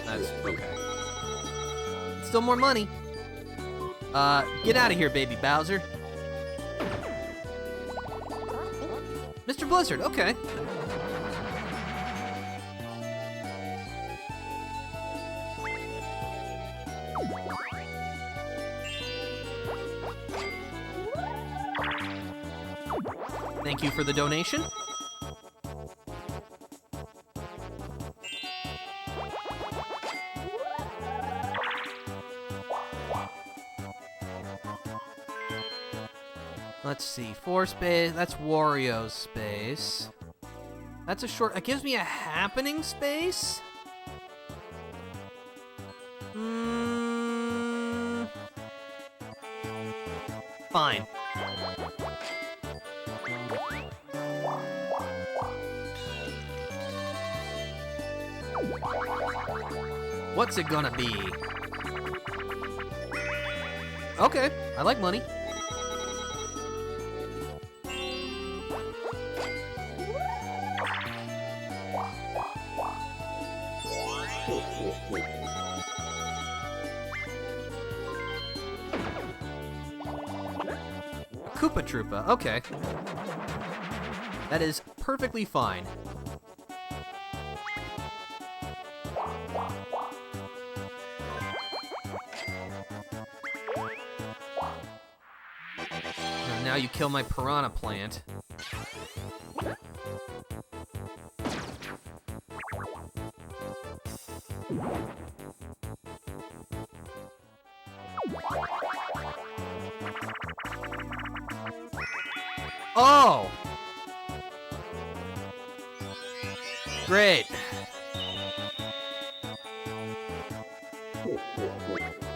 That's okay. Still more money. Get out of here, baby Bowser. Mr. Blizzard, okay. Thank you for the donation. Let's see, 4 space, that's Wario's space. That's a short, it gives me a happening space? Fine. What's it gonna be? Okay, I like money. Koopa Troopa. Okay. That is perfectly fine. Now you kill my piranha plant. Oh! Great.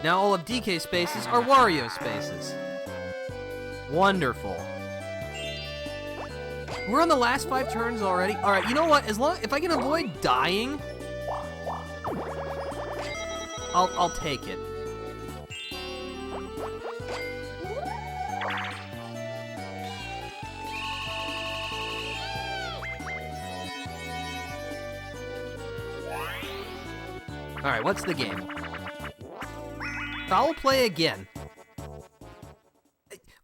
Now all of DK spaces are Wario spaces. Wonderful. We're on the last 5 turns already. All right, you know what? If I can avoid dying, I'll take it. All right, what's the game? Foul play again.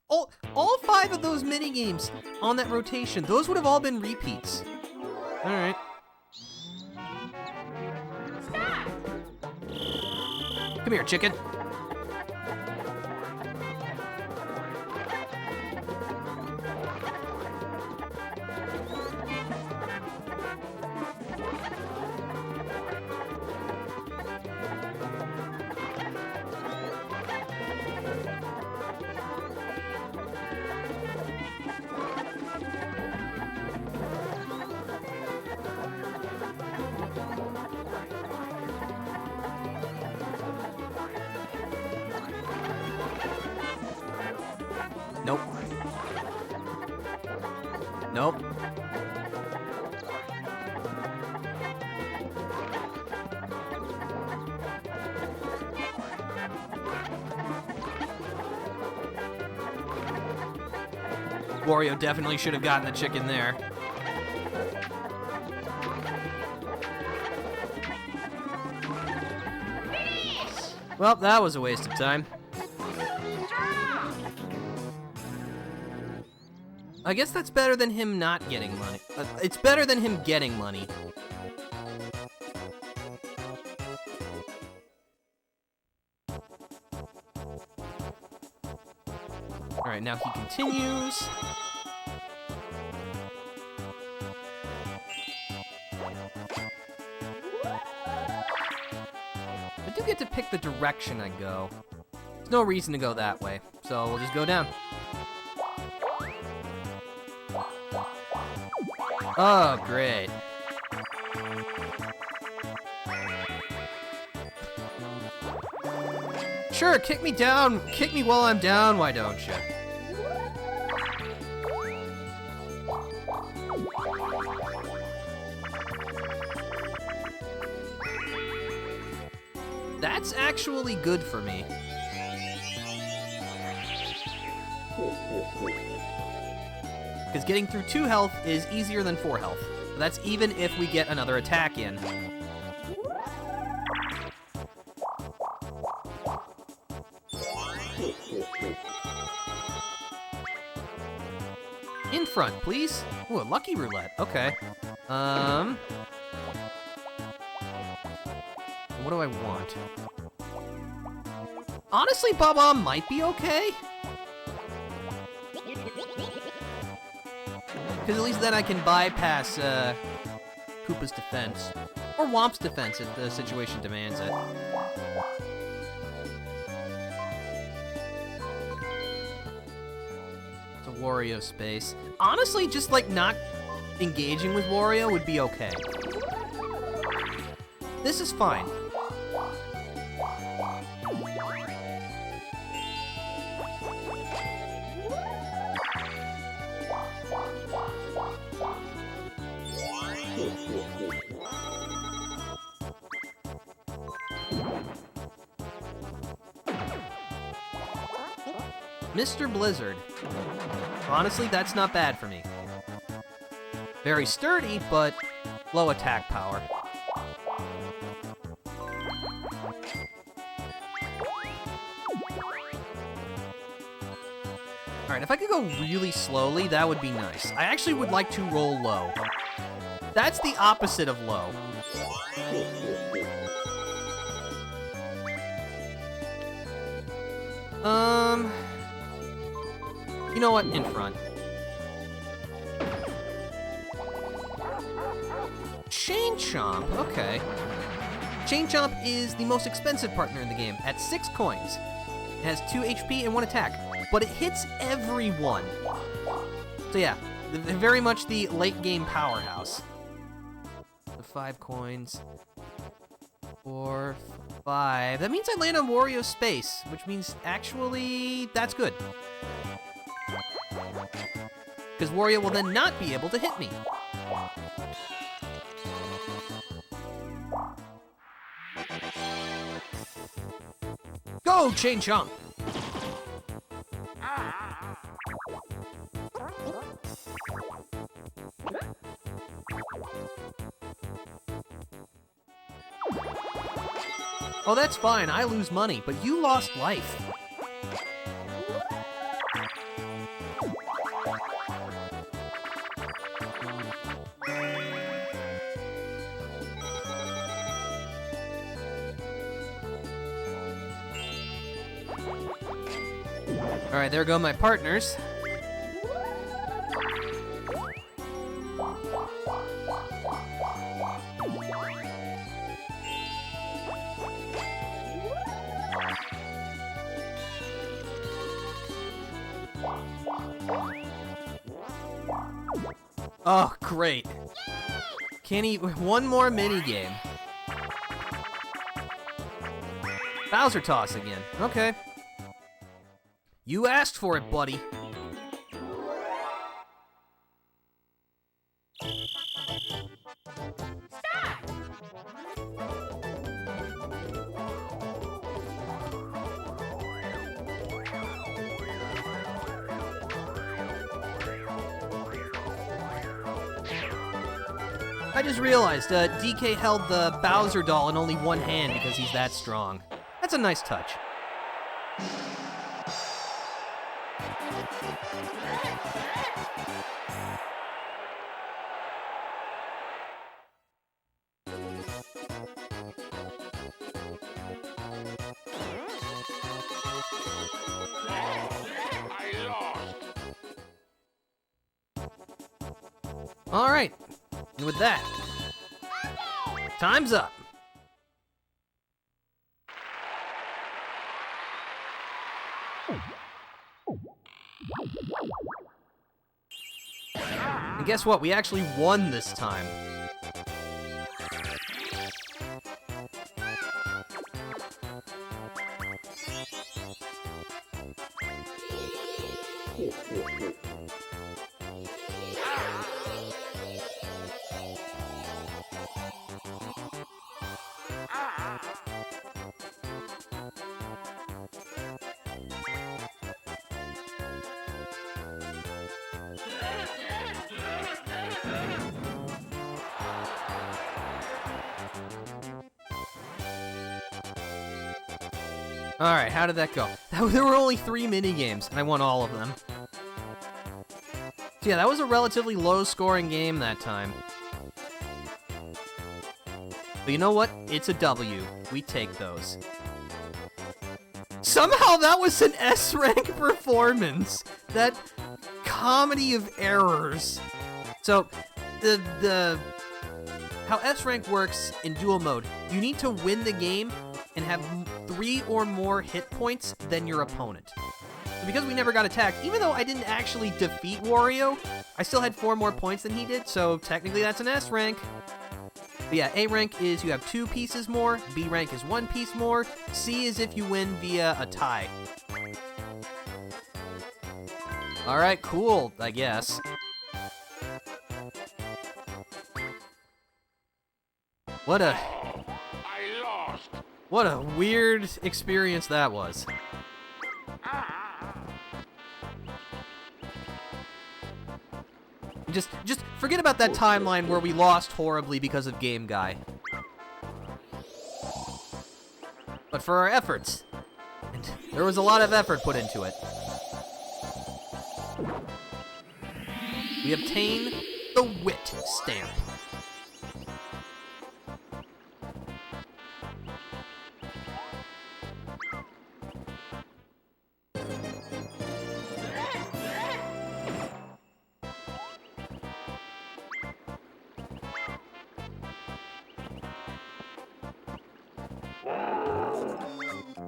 All 5 of those minigames on that rotation, those would have all been repeats. All right. Stop! Come here, chicken. Nope. Nope. Wario definitely should have gotten the chicken there. Finish! Well, that was a waste of time. Draw! I guess that's better than him not getting money. It's better than him getting money. All right, now he continues. I do get to pick the direction I go. There's no reason to go that way, so we'll just go down. Oh, great. Sure, kick me down. Kick me while I'm down, why don't you? That's actually good for me. Because getting through 2 health is easier than 4 health. That's even if we get another attack in. In front, please. Ooh, a lucky roulette. Okay. What do I want? Honestly, Baba might be okay. Because at least then I can bypass Koopa's defense. Or Womp's defense if the situation demands it. It's a Wario space. Honestly, just like not engaging with Wario would be okay. This is fine. Mr. Blizzard. Honestly, that's not bad for me. Very sturdy, but low attack power. Alright, Alright, if I could go really slowly, that would be nice. I actually would like to roll low. That's the opposite of low. You know what? In front. Chain Chomp, okay. Chain Chomp is the most expensive partner in the game at 6 coins. It has 2 HP and 1 attack, but it hits everyone. So yeah, very much the late game powerhouse. The 5 coins. 4, 5. That means I land on Wario's space, which means actually that's good. Because Wario will then not be able to hit me. Go, Chain Chomp! Oh, that's fine. I lose money, but you lost life. Alright, there go my partners. Oh, great. Kenny, one more minigame. Bowser toss again. Okay. You asked for it, buddy. Stop! I just realized, DK held the Bowser doll in only one hand because he's that strong. That's a nice touch. I lost. All right. And with that, time's up. And guess what? We actually won this time. Alright, how did that go? There were only 3 minigames, and I won all of them. So yeah, that was a relatively low-scoring game that time. But you know what? It's a W. We take those. Somehow that was an S-rank performance! That comedy of errors. So, how S-rank works in dual mode, you need to win the game and have 3 or more hit points than your opponent. So because we never got attacked, even though I didn't actually defeat Wario, I still had 4 more points than he did, so technically that's an S rank. But yeah, A rank is you have 2 pieces more, B rank is 1 piece more, C is if you win via a tie. Alright, cool, I guess. What a weird experience that was. Just forget about that timeline where we lost horribly because of Game Guy. But for our efforts, and there was a lot of effort put into it. we obtain the Wit stamp.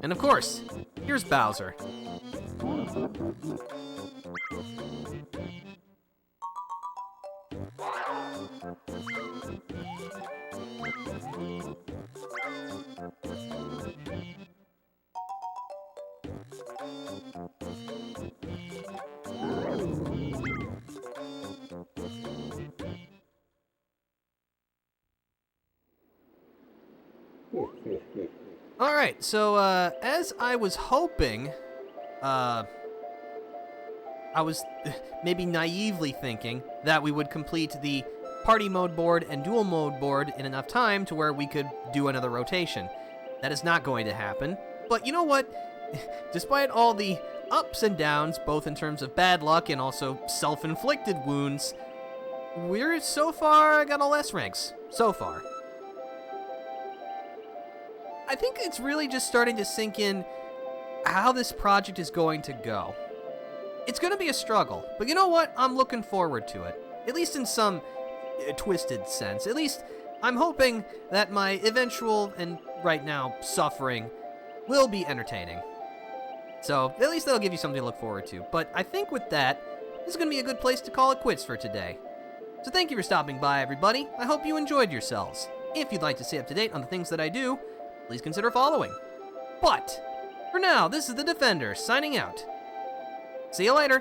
And of course, here's Bowser. Alright, so, as I was hoping, I was maybe naively thinking that we would complete the party mode board and dual mode board in enough time to where we could do another rotation. That is not going to happen, but you know what? Despite all the ups and downs, both in terms of bad luck and also self-inflicted wounds, we're so far got all S ranks. So far. I think it's really just starting to sink in how this project is going to go. It's going to be a struggle, but you know what? I'm looking forward to it. At least in some twisted sense. At least I'm hoping that my eventual, and right now, suffering will be entertaining. So, at least that'll give you something to look forward to. But I think with that, this is going to be a good place to call it quits for today. So thank you for stopping by, everybody. I hope you enjoyed yourselves. If you'd like to stay up to date on the things that I do, please consider following. But, for now, this is the Defender, signing out. See you later.